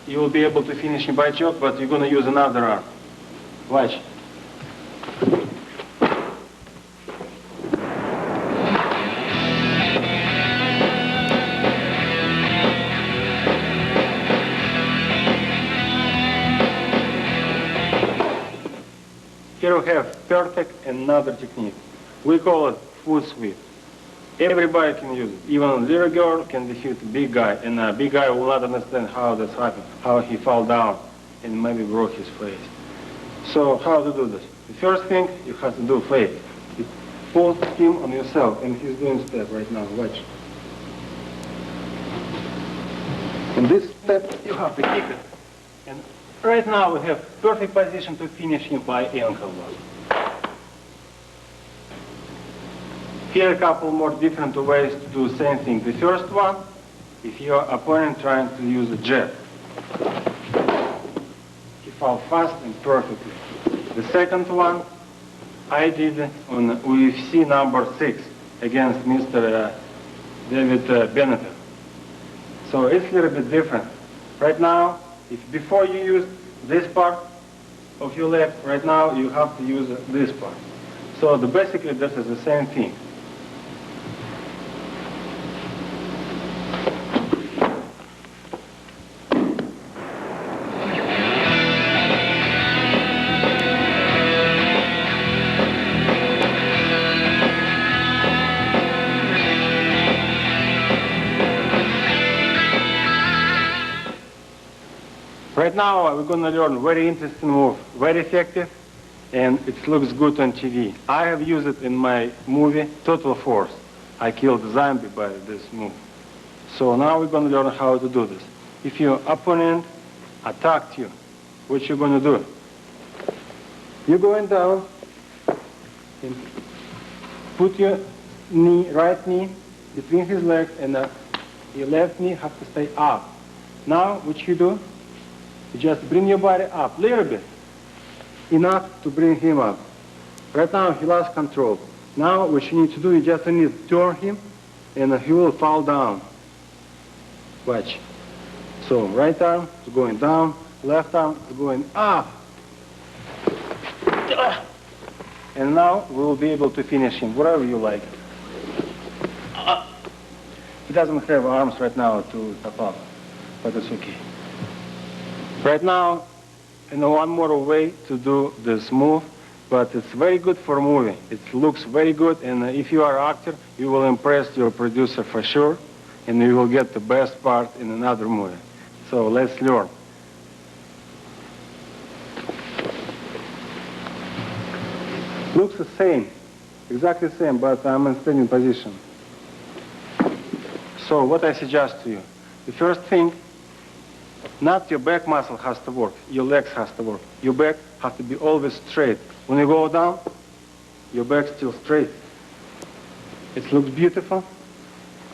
S3: you will be able to finish him by choke, but you're going to use another arm. Watch. Here we have perfect another technique. We call it foot sweep. Everybody can use it. Even a little girl can defeat a big guy, and a big guy will not understand how this happened, how he fell down and maybe broke his face. So how to do this? The first thing you have to do fake. You pull him on yourself, and he's doing step right now. Watch. In this step, you have to kick it. And right now we have perfect position to finish him by ankle lock. Here are a couple more different ways to do the same thing. The first one, if your opponent trying to use a jab, he fell fast and perfectly. The second one, I did on UFC number 6 against Mr. David Bennett. So it's a little bit different. Right now, if before you use this part of your leg, right now you have to use this part. So basically this is the same thing. Right now we're going to learn very interesting move, very effective, and it looks good on TV. I have used it in my movie Total Force. I killed a zombie by this move. So now we're going to learn how to do this. If your opponent attacked you, what you're going to do? You're going down and put your knee, right knee between his legs, and your left knee has to stay up. Now what you do? You just bring your body up a little bit, enough to bring him up. Right now he lost control. Now what you need to do, you just need to turn him and he will fall down. Watch. So right arm is going down, left arm is going up. And now we will be able to finish him, whatever you like. He doesn't have arms right now to tap up, but it's okay. Right now, one more way to do this move, but it's very good for movie. It looks very good, and if you are an actor, you will impress your producer for sure, and you will get the best part in another movie. So let's learn. Looks the same, exactly the same, but I'm in standing position. So what I suggest to you, the first thing, not your back muscle has to work, your legs has to work. Your back has to be always straight. When you go down, your back's still straight. It looks beautiful,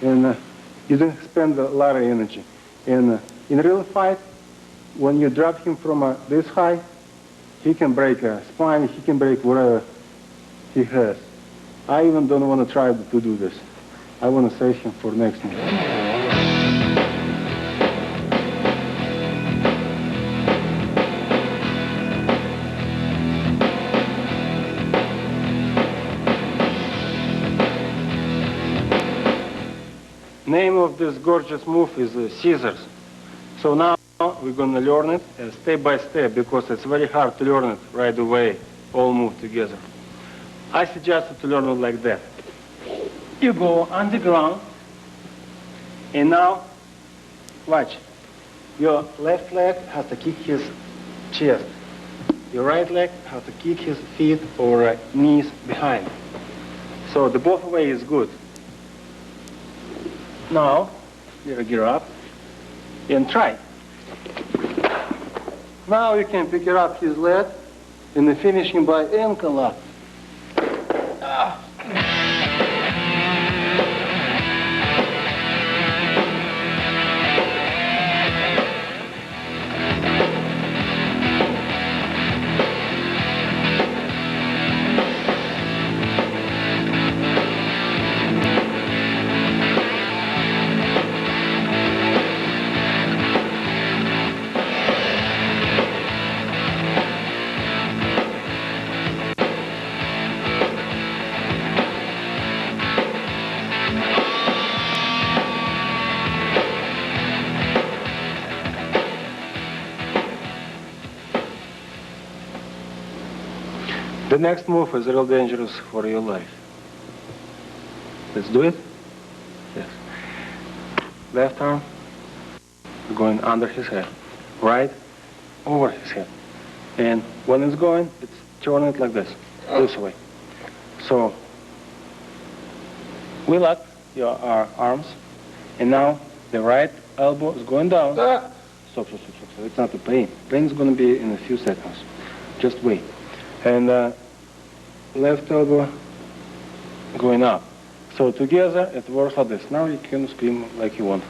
S3: and you don't spend a lot of energy. And in real fight, when you drop him from this high, he can break a spine, he can break whatever he has. I even don't want to try to do this. I want to save him for next match. Name of this gorgeous move is scissors. So now we're going to learn it step by step, because it's very hard to learn it right away, all move together. I suggest to learn it like that. You go on the ground, and now, watch. Your left leg has to kick his chest. Your right leg has to kick his feet or knees behind. So the both way is good. Now, you get up, and try. Now you can pick it up his leg and finish him by ankle lock. The next move is real dangerous for your life. Let's do it. Yes. Left arm going under his head. Right over his head. And when it's going, it's turning it like this way. So we lock our arms, and now the right elbow is going down. Stop. It's not the pain. Pain is going to be in a few seconds. Just wait. And left elbow going up. So together it works like this. Now you can scream like you want.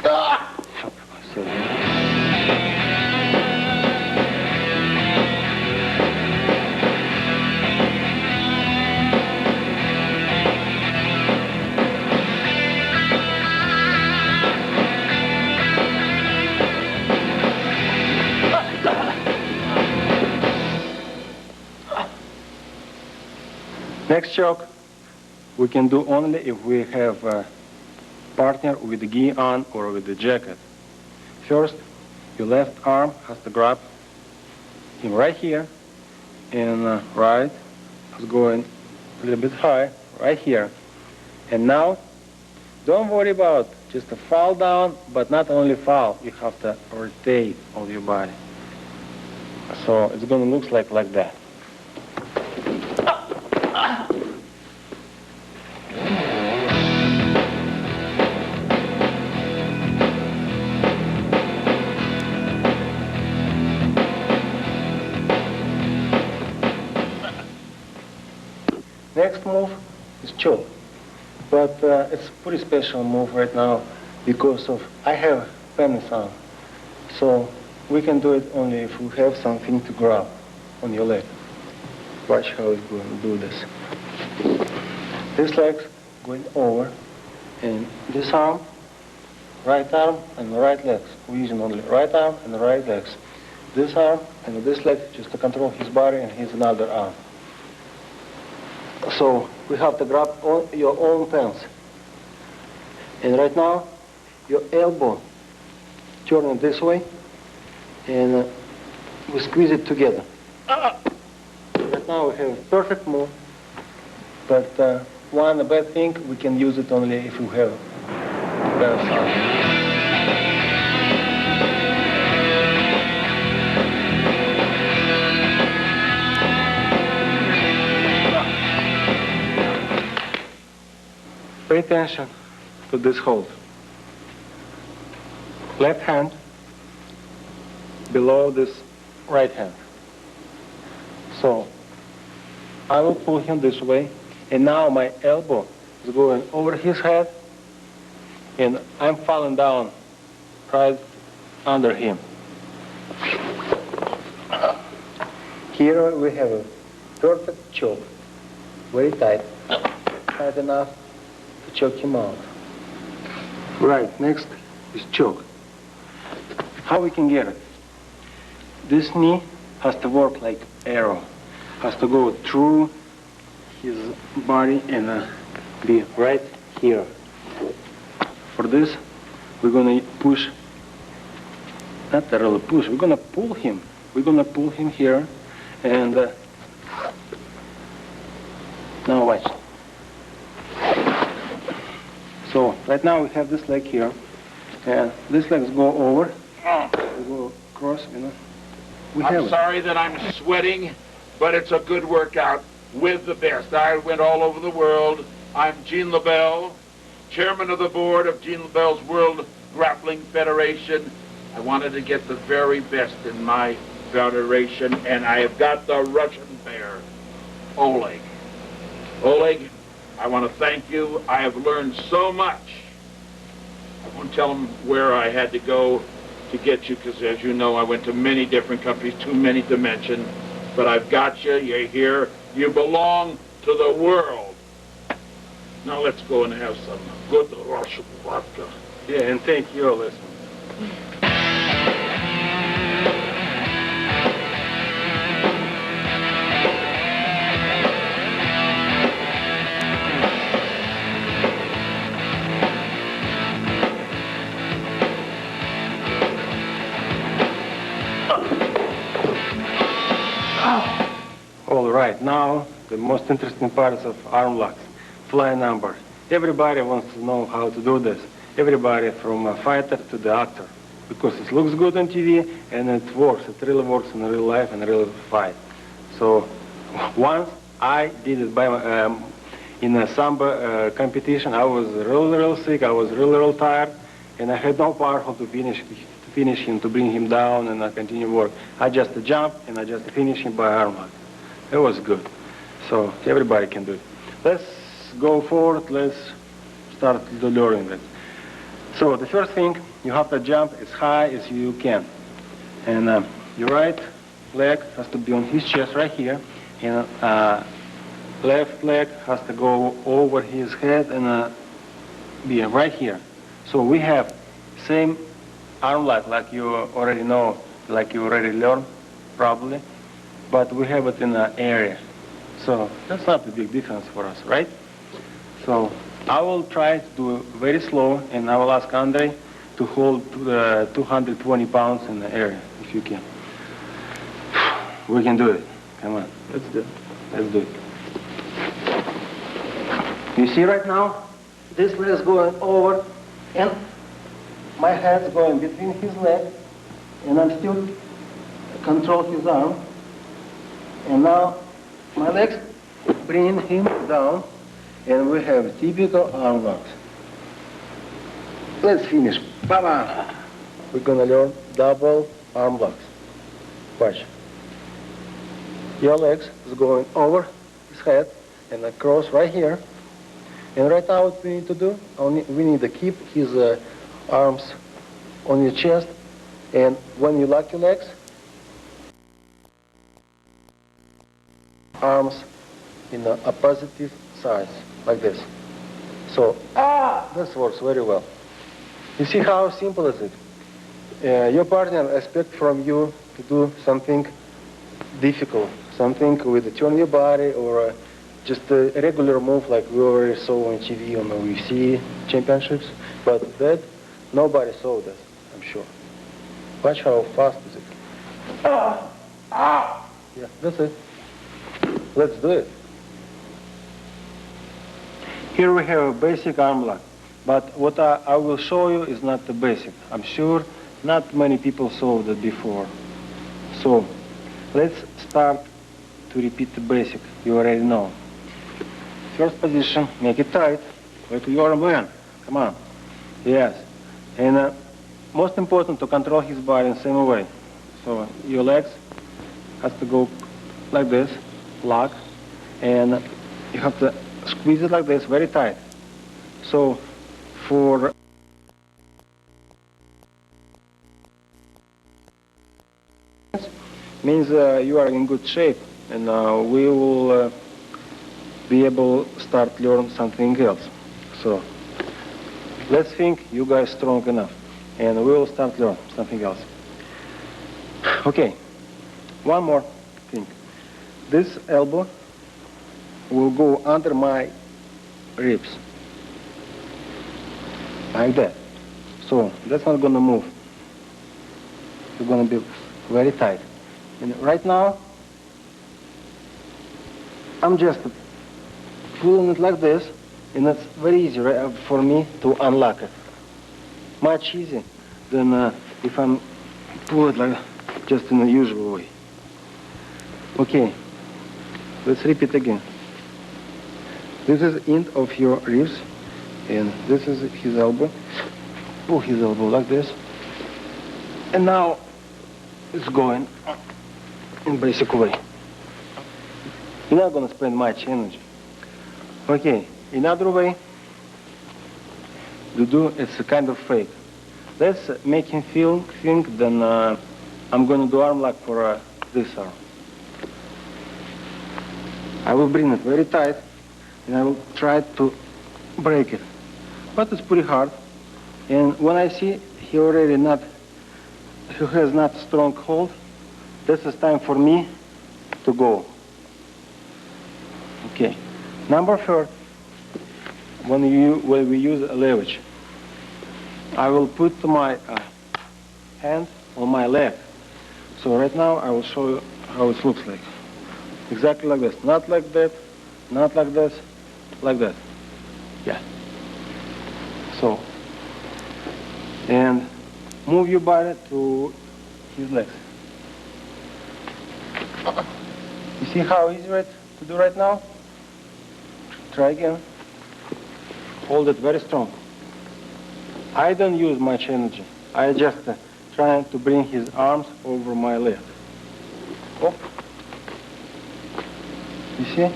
S3: Next choke we can do only if we have a partner with the gi on or with the jacket. First, your left arm has to grab him right here, and right is going a little bit high, right here. And now, don't worry about just a fall down, but not only fall, you have to rotate all your body. So it's going to look like that. Next move is choke, but it's a pretty special move right now because I have penis on, so we can do it only if we have something to grab on your leg. Watch how it's going to do this. This leg's going over, and this arm, right arm and right legs. We're using only right arm and right legs. This arm and this leg just to control his body and his another arm. So we have to grab your own pants. And right now, your elbow turning this way, and we squeeze it together. Right now we have a perfect move, but one bad thing, we can use it only if we have pants on. Pay attention to this hold. Left hand below this right hand. So I will pull him this way, and now my elbow is going over his head, and I'm falling down right under him. Here we have a perfect choke, very tight, tight enough to choke him out. Right, next is choke. How we can get it? This knee has to work like arrow, has to go through his body and be right here. For this, we're gonna push, not really push, we're gonna pull him. We're gonna pull him here, and now watch. So right now we have this leg here, and these legs go over, we go across, you know.
S4: I'm sorry that I'm sweating, but it's a good workout with the best. I went all over the world. I'm Gene LaBelle, chairman of the board of Gene LaBelle's World Grappling Federation, I wanted to get the very best in my federation, and I have got the Russian bear, Oleg. Oleg, I want to thank you. I have learned so much. I won't tell them where I had to go to get you, because as you know, I went to many different countries, too many to mention. But I've got you. You're here. You belong to the world. Now let's go and have some good Russian vodka.
S3: Yeah, and thank you, listen. All right, now the most interesting parts of arm locks, fly number. Everybody wants to know how to do this. Everybody from a fighter to the actor, because it looks good on TV and it works. It really works in real life and real fight. So once I did it by in a Samba competition. I was real sick. I was real tired, and I had no power to finish him, to bring him down, and I continue work. I just jumped and I just finished him by arm lock. It was good. So everybody can do it. Let's go forward. Let's start learning that. So the first thing, you have to jump as high as you can. And your right leg has to be on his chest right here. And left leg has to go over his head and be right here. So we have same arm lock like you already know, like you already learned probably. But we have it in an area. So that's not a big difference for us, right? So I will try to do it very slow, and I will ask Andre to hold 220 pounds in the area, if you can. We can do it. Come on, let's do it. Let's do it. You see right now, this leg is going over, and my head's going between his legs, and I'm still control his arm. And now my legs bring him down, and we have typical arm locks. Let's finish. Baba! We're gonna learn double arm locks. Watch. Your legs is going over his head and across right here. And right now what we need to do, we need to keep his arms on your chest. And when you lock your legs, arms in a positive size, like this. So, this works very well. You see how simple is it? Your partner expects from you to do something difficult, something with turn your body or just a regular move like we already saw on TV on the UFC championships. But that, nobody saw that, I'm sure. Watch how fast is it. Yeah, that's it. Let's do it. Here we have a basic arm lock, but what I will show you is not the basic. I'm sure not many people saw that before. So let's start to repeat the basic you already know. First position, make it tight, like you're a man. Come on. Yes. And most important, to control his body in the same way. So your legs has to go like this. Lock, and you have to squeeze it like this, very tight. So for means you are in good shape, and we will be able to start learn something else. So let's think you guys strong enough, and we will start learn something else. Okay, one more thing. This elbow will go under my ribs, like that. So that's not gonna move. It's gonna be very tight. And right now, I'm just pulling it like this, and it's very easy for me to unlock it. Much easier than if I'm pull it like just in the usual way. Okay. Let's repeat again. This is end of your ribs, and this is his elbow. Pull his elbow like this. And now it's going in basic way. You're not going to spend much energy. Okay, another way to do it's a kind of fake. Let's make him think then I'm going to do arm lock for this arm. I will bring it very tight and I will try to break it. But it's pretty hard. And when I see he has not strong hold, this is time for me to go. Okay. Number 4, when we use a leverage, I will put my hand on my leg. So right now I will show you how it looks like. Exactly like this. Not like that, not like this, like that. Yeah. So, and move your body to his legs. You see how easy it to do right now? Try again. Hold it very strong. I don't use much energy. I just trying to bring his arms over my leg. Oh. You see?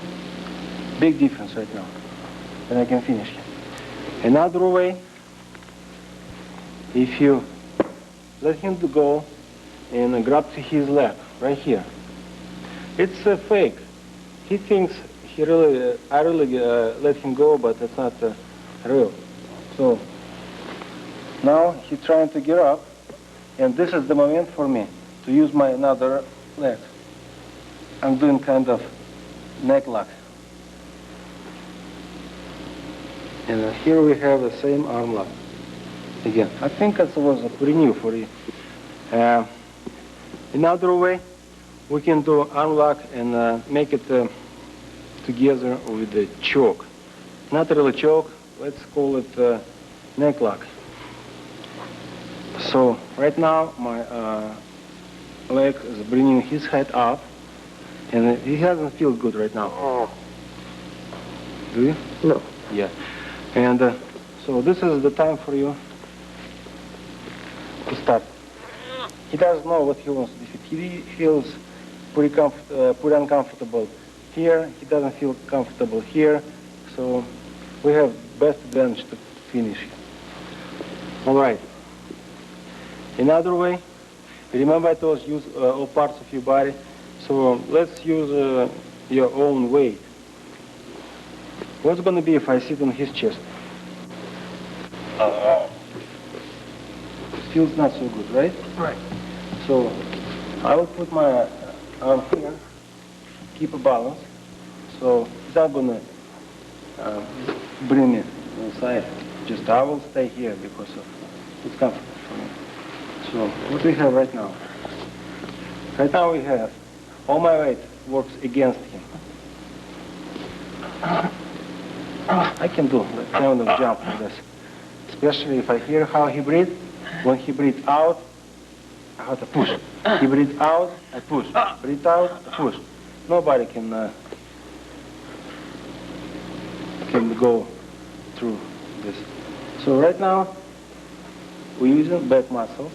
S3: Big difference right now. And I can finish him. Another way, if you let him go and grab to his leg right here. It's a fake. He thinks I really let him go, but it's not real. So now he's trying to get up, and this is the moment for me to use my another leg. I'm doing kind of neck lock. And here we have the same arm lock. Again, I think that was pretty new for you. Another way, we can do arm lock and make it together with the choke. Not really choke, let's call it neck lock. So right now my leg is bringing his head up, and he doesn't feel good right now. Do you?
S2: No.
S3: Yeah. And so this is the time for you to start. He doesn't know what he wants to defeat. He feels pretty uncomfortable here. He doesn't feel comfortable here. So we have best advantage to finish him. All right. Another way, remember I told you use all parts of your body. So let's use your own weight. What's going to be if I sit on his chest? Feels not so good, right?
S2: Right.
S3: So I will put my arm here, keep a balance. So it's not going to bring me inside. Just I will stay here because it's comfortable for me. So what we have right now? Right now we have all my weight works against him. I can do that kind of jump like this, especially if I hear how he breathes. When he breathes out, I have to push. He breathes out, I push. Breathe out, I push. Nobody can go through this. So right now, we're using back muscles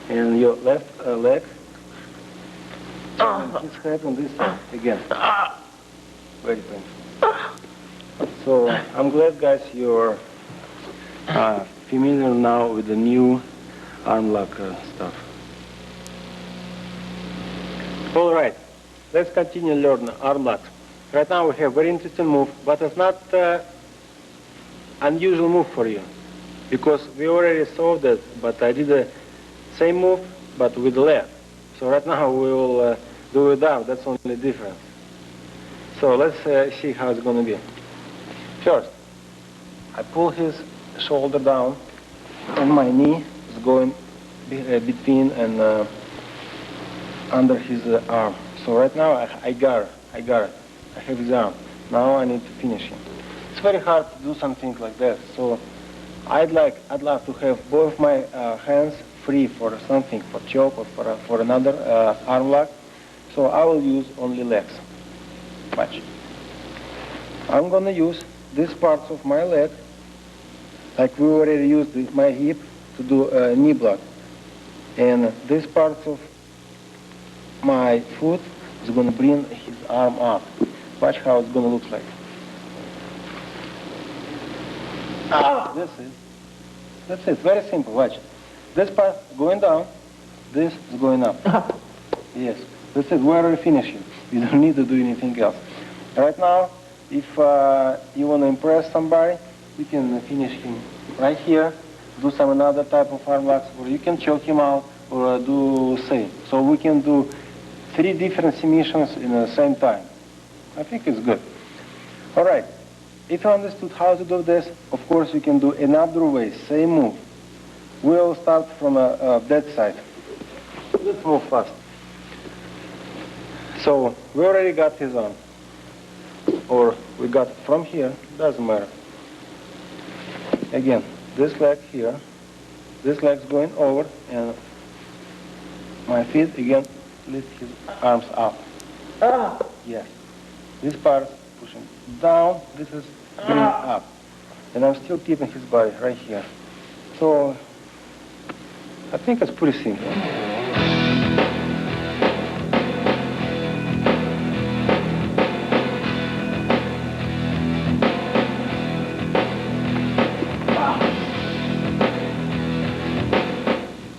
S3: and your left leg. And his head on this side again. Very painful. So I'm glad, guys, you're familiar now with the new arm lock stuff. All right, let's continue learning arm locks. Right now we have very interesting move, but it's not unusual move for you because we already saw that, but I did the same move, but with the left. So right now we will do it down. That's only difference. So let's see how it's going to be. First, I pull his shoulder down, and my knee is going between and under his arm. So right now I got it. I have his arm. Now I need to finish him. It's very hard to do something like that. So I'd love to have both my hands free for something, for choke or for another arm lock. So I will use only legs. Watch. I'm gonna use these parts of my leg, like we already used with my hip to do a knee block. And this part of my foot is going to bring his arm up. Watch how it's going to look like. Ah, that's it. That's it. Very simple. Watch. This part going down. This is going up. Yes. That's it. We already finished it. You don't need to do anything else. Right now, if you want to impress somebody, you can finish him right here, do some another type of arm locks, or you can choke him out, or do same. So we can do 3 different submissions in the same time. I think it's good. All right. If you understood how to do this, of course you can do another way, same move. We'll start from that side. Let's move fast. So we already got his arm. Or we got from here, doesn't matter. Again, this leg here, this leg's going over, and my feet again lift his arms up. Ah! Yes. This part pushing down, this is bringing up. And I'm still keeping his body right here. So I think it's pretty simple.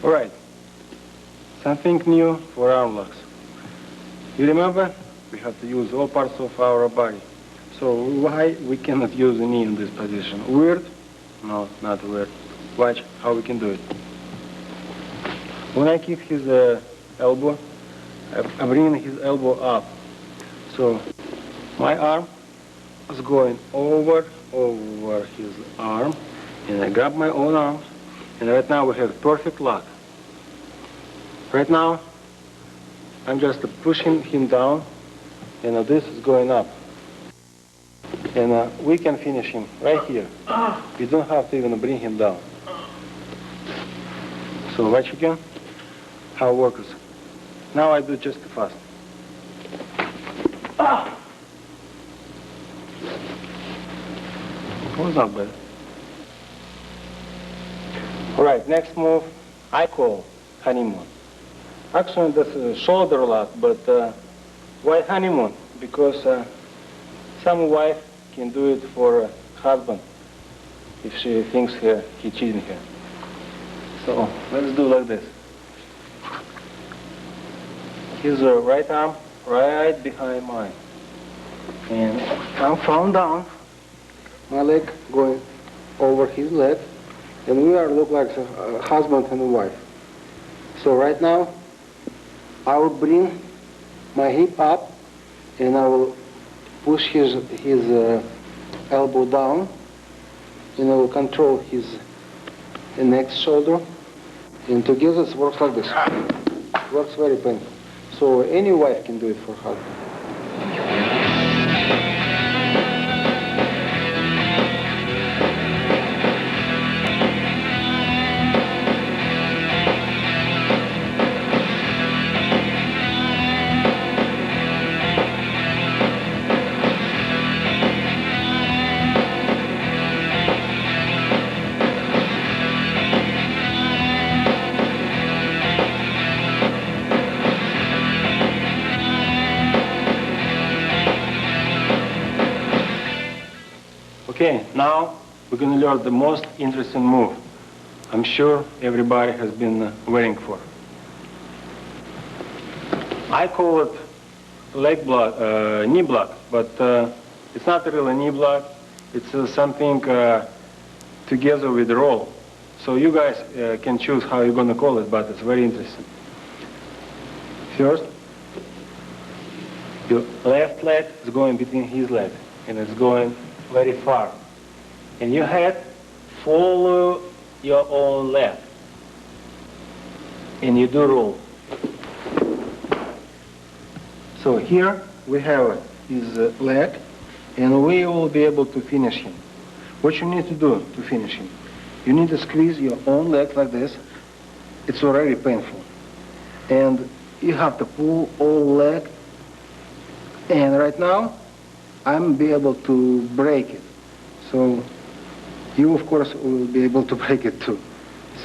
S3: All right, something new for arm locks. You remember? We have to use all parts of our body. So why we cannot use the knee in this position? Weird? No, not weird. Watch how we can do it. When I kick his elbow, I bring his elbow up. So my arm is going over his arm, and I grab my own arms, and right now we have perfect lock. Right now, I'm just pushing him down, and this is going up. And we can finish him right here. You don't have to even bring him down. So watch again how it works. Now I do just fast. Was not bad. All right, next move I call honeymoon. Actually, that's a shoulder lock, but why honeymoon? Because some wife can do it for a husband if she thinks he cheating her. So let's do like this. His right arm right behind mine, and I'm found down. My leg going over his leg, and we are look like a husband and a wife. So right now, I will bring my hip up, and I will push his elbow down, and I will control his next shoulder, and together it works like this. It works very painful. So any wife can do it for her. Okay, now we're going to learn the most interesting move. I'm sure everybody has been waiting for. I call it leg block, knee block, but it's not really a knee block. It's something together with roll. So you guys can choose how you're going to call it, but it's very interesting. First, your left leg is going between his leg, and it's going very far. And your head follow your own leg. And you do roll. So here we have his leg, and we will be able to finish him. What you need to do to finish him? You need to squeeze your own leg like this. It's already painful. And you have to pull all leg. And right now, I'm be able to break it. So you, of course, will be able to break it too.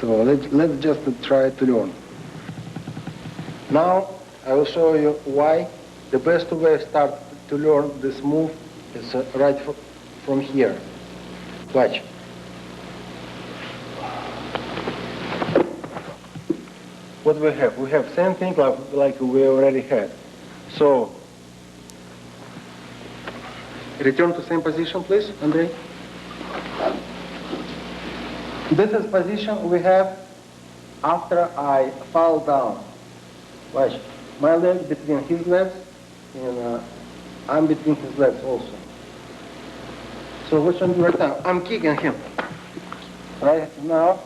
S3: So let's just try to learn. Now I will show you why the best way to start to learn this move is right from here. Watch. What we have? We have same thing like we already had. So, return to same position, please, Andrei. This is position we have after I fall down. Watch. My leg between his legs, and I'm between his legs also. So what should I do right now? I'm kicking him. Right now,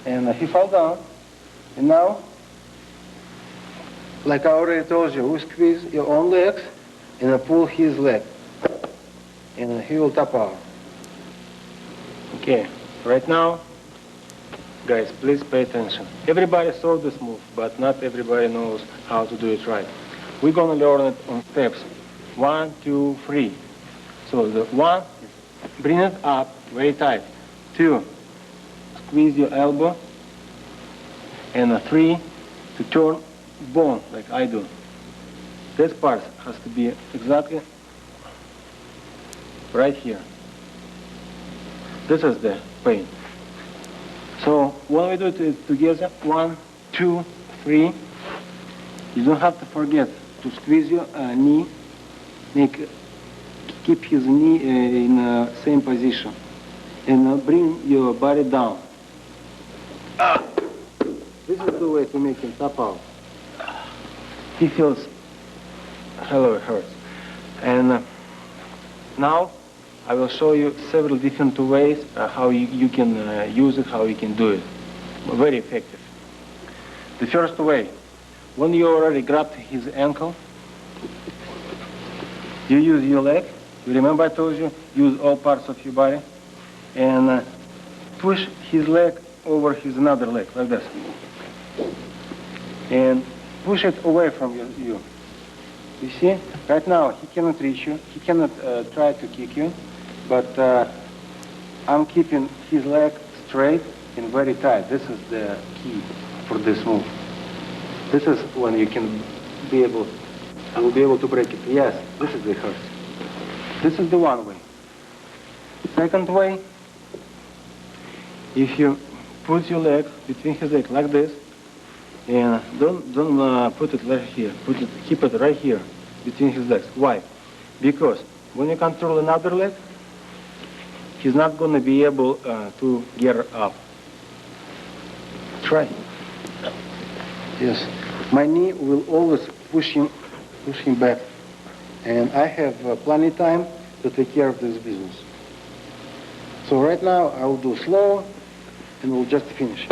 S3: and he fell down. And now, like I already told you, you squeeze your own legs and pull his leg. And he will tap out. Okay, right now, guys, please pay attention. Everybody saw this move, but not everybody knows how to do it right. We're gonna learn it on steps. 1, 2, 3. So the 1 is bring it up very tight. 2, squeeze your elbow. And 3, to turn bone like I do. This part has to be exactly right here. This is the pain. So when we do it together, 1, 2, 3, you don't have to forget to squeeze your knee, keep his knee in the same position, and bring your body down. This is the way to make him tap out. He feels hello, it hurts. And now I will show you several different ways how you can use it, how you can do it. Very effective. The first way, when you already grabbed his ankle, you use your leg. You remember I told you, use all parts of your body, and push his leg over his another leg, like this. And push it away from you. You see, right now he cannot reach you, he cannot try to kick you, but I'm keeping his leg straight and very tight. This is the key for this move. This is when you can be able, I will be able to break it. Yes, this is the hurt. This is the one way. Second way, if you put your leg between his legs like this, and don't put it right here. Keep it right here between his legs. Why? Because when you control another leg, he's not going to be able to get up. Try. Yes. My knee will always push him back, and I have plenty of time to take care of this business. So right now I will do slow, and we'll just finish.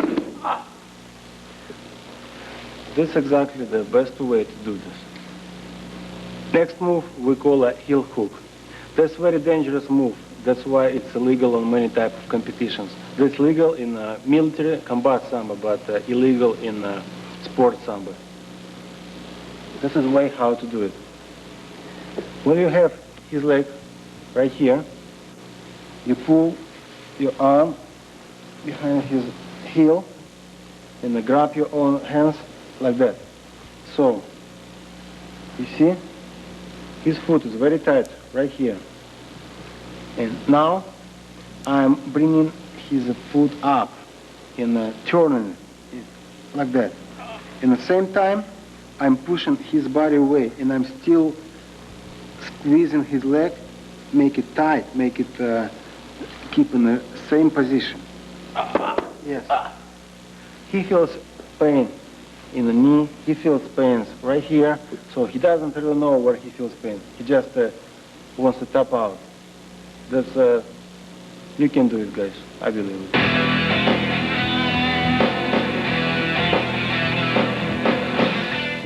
S3: This is exactly the best way to do this. Next move we call a heel hook. That's a very dangerous move. That's why it's illegal on many types of competitions. It's legal in military combat sambo, but illegal in sport sambo. This is the way how to do it. When you have his leg right here, you pull your arm behind his heel and grab your own hands like that. So, you see, his foot is very tight right here. And now I'm bringing his foot up and turning it like that. In the same time, I'm pushing his body away, and I'm still squeezing his leg, make it tight, make it keep in the same position. Yes. He feels pain in the knee, he feels pains right here, so he doesn't really know where he feels pain. He just wants to tap out. That's, you can do it, guys. I believe it.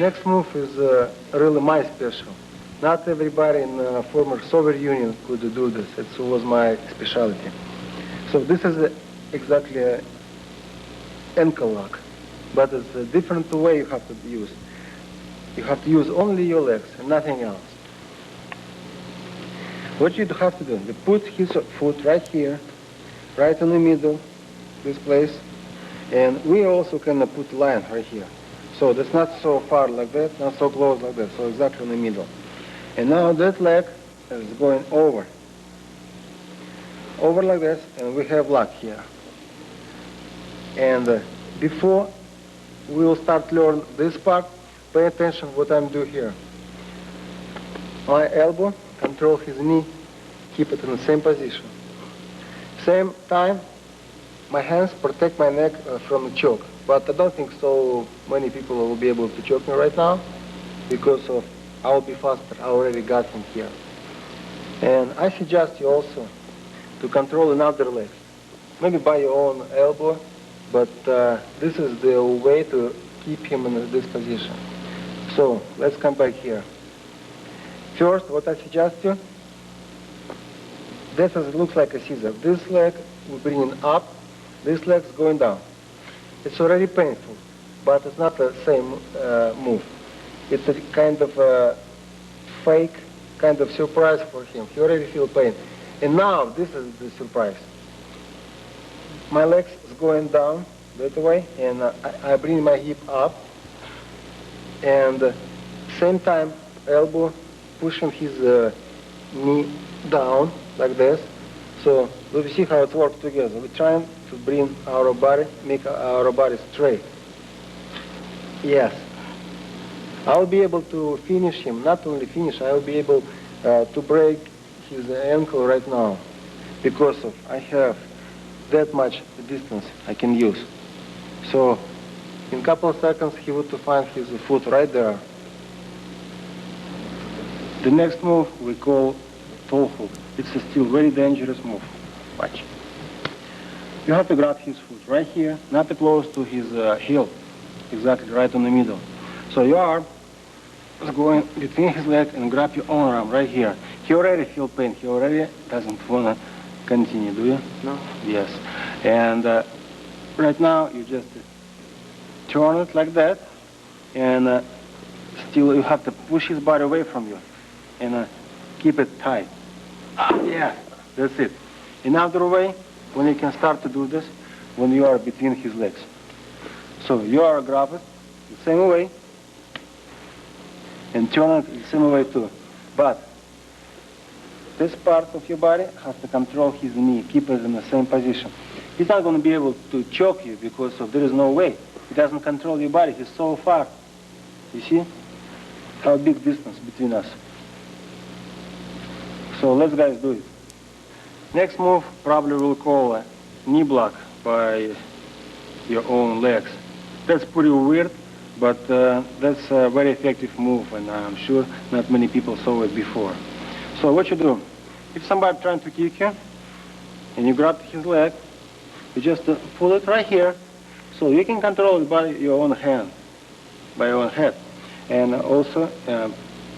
S3: Next move is really my special. Not everybody in the former Soviet Union could do this. It was my specialty. So this is exactly an ankle lock. But it's a different way you have to use. You have to use only your legs and nothing else. What you have to do, you put his foot right here, right in the middle, this place, and we also can put line right here. So that's not so far like that, not so close like that, so exactly in the middle. And now that leg is going over. Over like this, and we have lock here. And before we will start to learn this part, pay attention what I'm doing here. My elbow, control his knee, keep it in the same position. Same time, my hands protect my neck from the choke. But I don't think so many people will be able to choke me right now because of I will be faster. I already got him here. And I suggest you also to control another leg. Maybe by your own elbow, but this is the way to keep him in this position. So let's come back here. First, what I suggest you, this looks like a scissor. This leg we bring it up, this leg's going down. It's already painful, but it's not the same move. It's a kind of a fake, kind of surprise for him. He already feels pain. And now this is the surprise. My legs is going down that way, and I bring my hip up, and same time elbow pushing his knee down like this. So we see how it works together. We're trying to bring our body, make our body straight. Yes. I'll be able to finish him. Not only finish, I'll be able to break his ankle right now because of I have that much distance I can use. So in a couple of seconds he would find his foot right there. The next move we call toe hook. It's a still very dangerous move. Watch. You have to grab his foot right here, not too close to his heel, exactly right in the middle. So your arm is going between his leg and grab your own arm right here. He already feels pain. He already doesn't want to continue, do you? No? Yes. And right now you just turn it like that, and still you have to push his body away from you and keep it tight. Yeah, that's it. Another way, when you can start to do this, when you are between his legs. So you are grab it the same way and turn it the same way too. But this part of your body has to control his knee, keep it in the same position. He's not going to be able to choke you because there is no way. He doesn't control your body. He's so far. You see how big distance between us. So let's guys do it. Next move probably we'll call a knee block by your own legs. That's pretty weird, but that's a very effective move, and I'm sure not many people saw it before. So what you do, if somebody trying to kick you, and you grab his leg, you just pull it right here, so you can control it by your own hand, by your own head, and also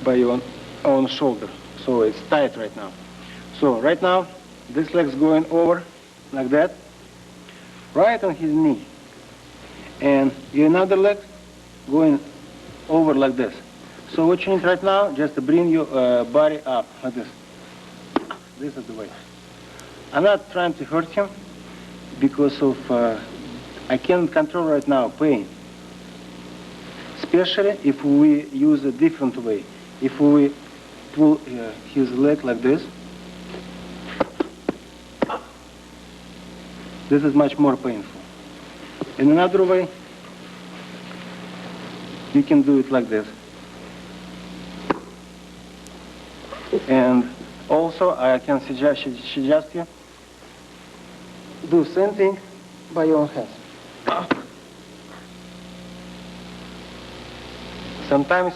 S3: by your own shoulder. So it's tight right now. So right now, this leg's going over like that, right on his knee. And your another leg going over like this. So what you need right now, just to bring your body up like this. This is the way. I'm not trying to hurt him because of I can't control right now pain. Especially if we use a different way. If we pull his leg like this, this is much more painful. In another way, you can do it like this. And also, I can suggest you do the same thing by your own hands. Sometimes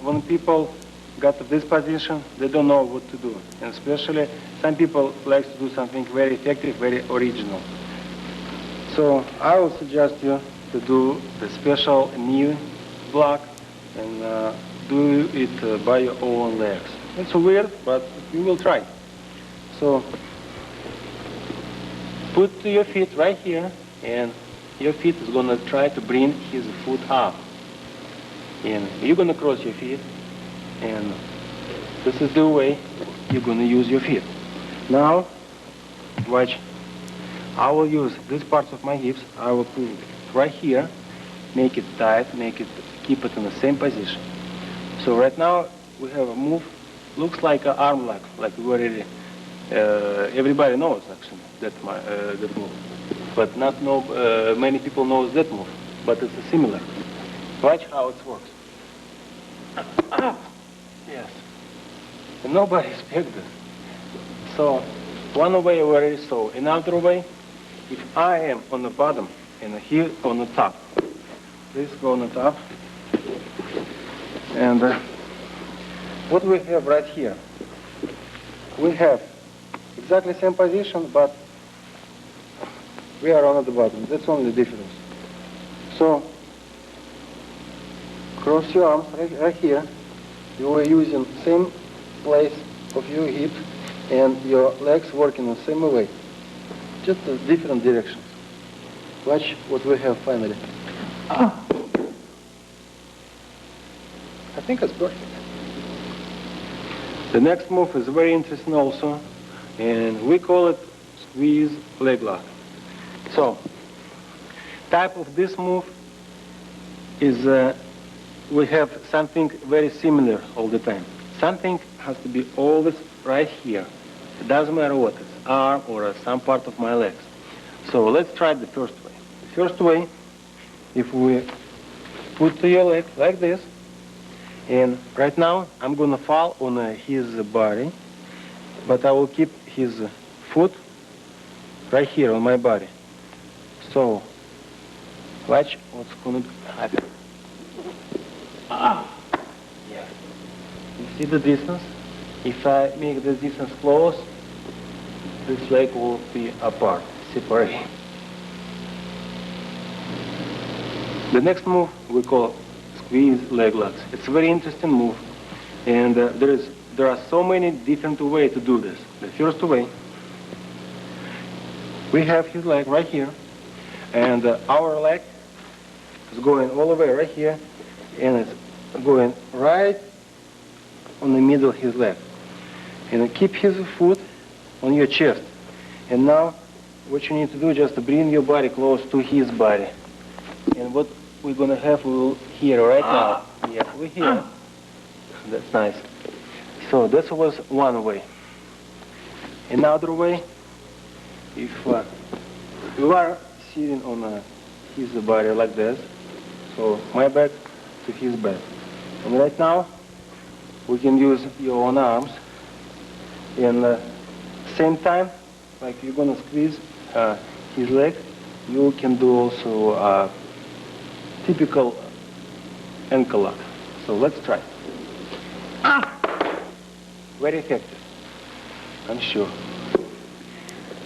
S3: when people got to this position, they don't know what to do. And especially, some people like to do something very effective, very original. So I would suggest you to do the special knee block and do it by your own legs. It's weird, but you will try. So put your feet right here, and your feet is going to try to bring his foot up. And you're going to cross your feet, and this is the way you're going to use your feet. Now, watch. I will use this part of my hips. I will put it right here, make it tight, keep it in the same position. So right now we have a move, looks like an arm lock, like we already, everybody knows actually that move. But not many people know that move, but it's similar. Watch how it works. Yes. And nobody expects this. So one way we already saw. Another way, if I am on the bottom and here on the top, please go on the top. And what we have right here, we have exactly same position, but we are on the bottom. That's only the difference. So cross your arms right here. You are using same place of your hip and your legs working the same way. Just different directions. Watch what we have finally. I think it's perfect. The next move is very interesting also, and we call it squeeze leg lock. So, type of this move is we have something very similar all the time. Something has to be always right here. It doesn't matter what, it's arm or some part of my legs. So let's try the first way. The first way, if we put your leg like this, and right now I'm gonna fall on his body, but I will keep his foot right here on my body. So watch what's gonna happen. Yes. You see the distance? If I make the distance close, this leg will be apart, separate. The next move we call squeeze leg locks. It's a very interesting move, and there are so many different ways to do this. The first way, we have his leg right here, and our leg is going all the way right here, and it's going right on the middle of his leg. And keep his foot on your chest. And now what you need to do is just bring your body close to his body. And what we're going to have here right now. Yes, we're here. That's nice. So this was one way. Another way, if you are sitting on his body like this, so my back to his back. And right now, we can use your own arms. And same time, like you're gonna squeeze his leg, you can do also a typical ankle lock. So let's try. Very effective, I'm sure.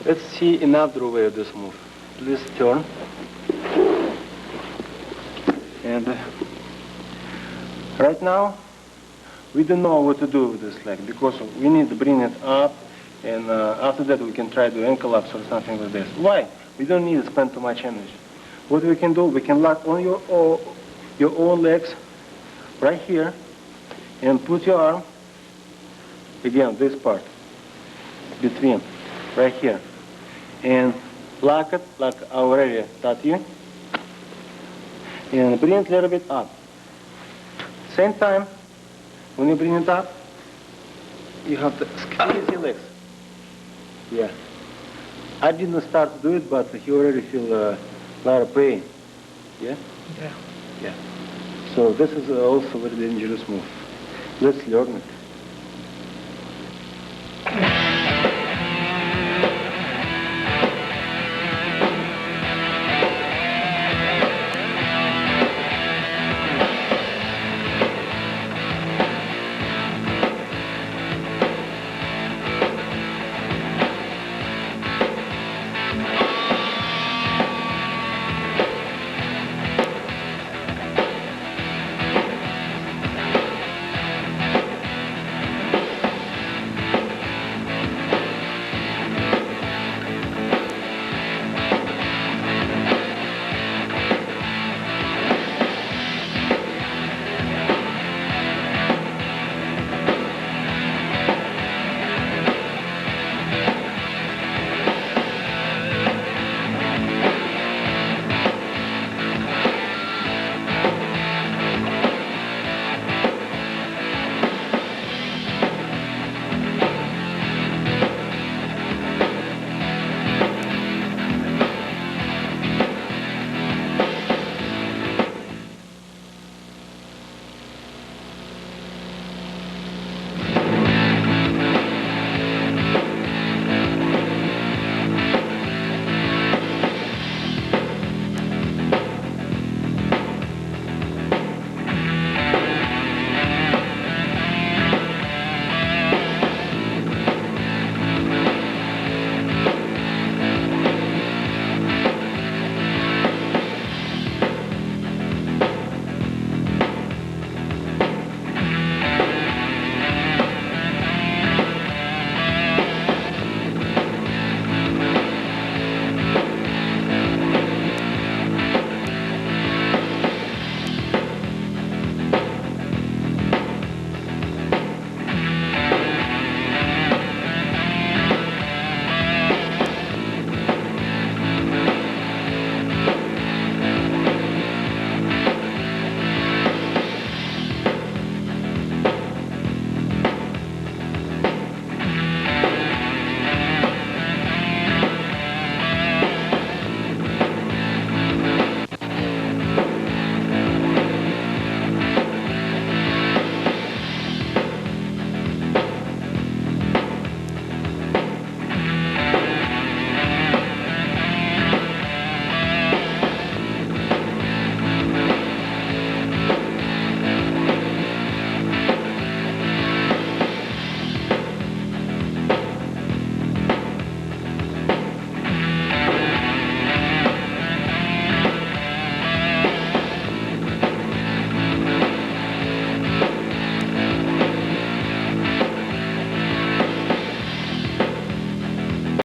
S3: Let's see another way of this move. Please turn. And right now, we don't know what to do with this leg because we need to bring it up, and after that we can try to ankle locks or something like this. Why? We don't need to spend too much energy. What we can do, we can lock on your own legs right here and put your arm, again, this part, between, right here, and lock it like I already taught you, and bring it a little bit up. Same time, when you bring it up, you have to squeeze your legs. Yeah. I didn't start to do it, but you already feel a lot of pain. Yeah? Yeah. Yeah. So this is also a very dangerous move. Let's learn it.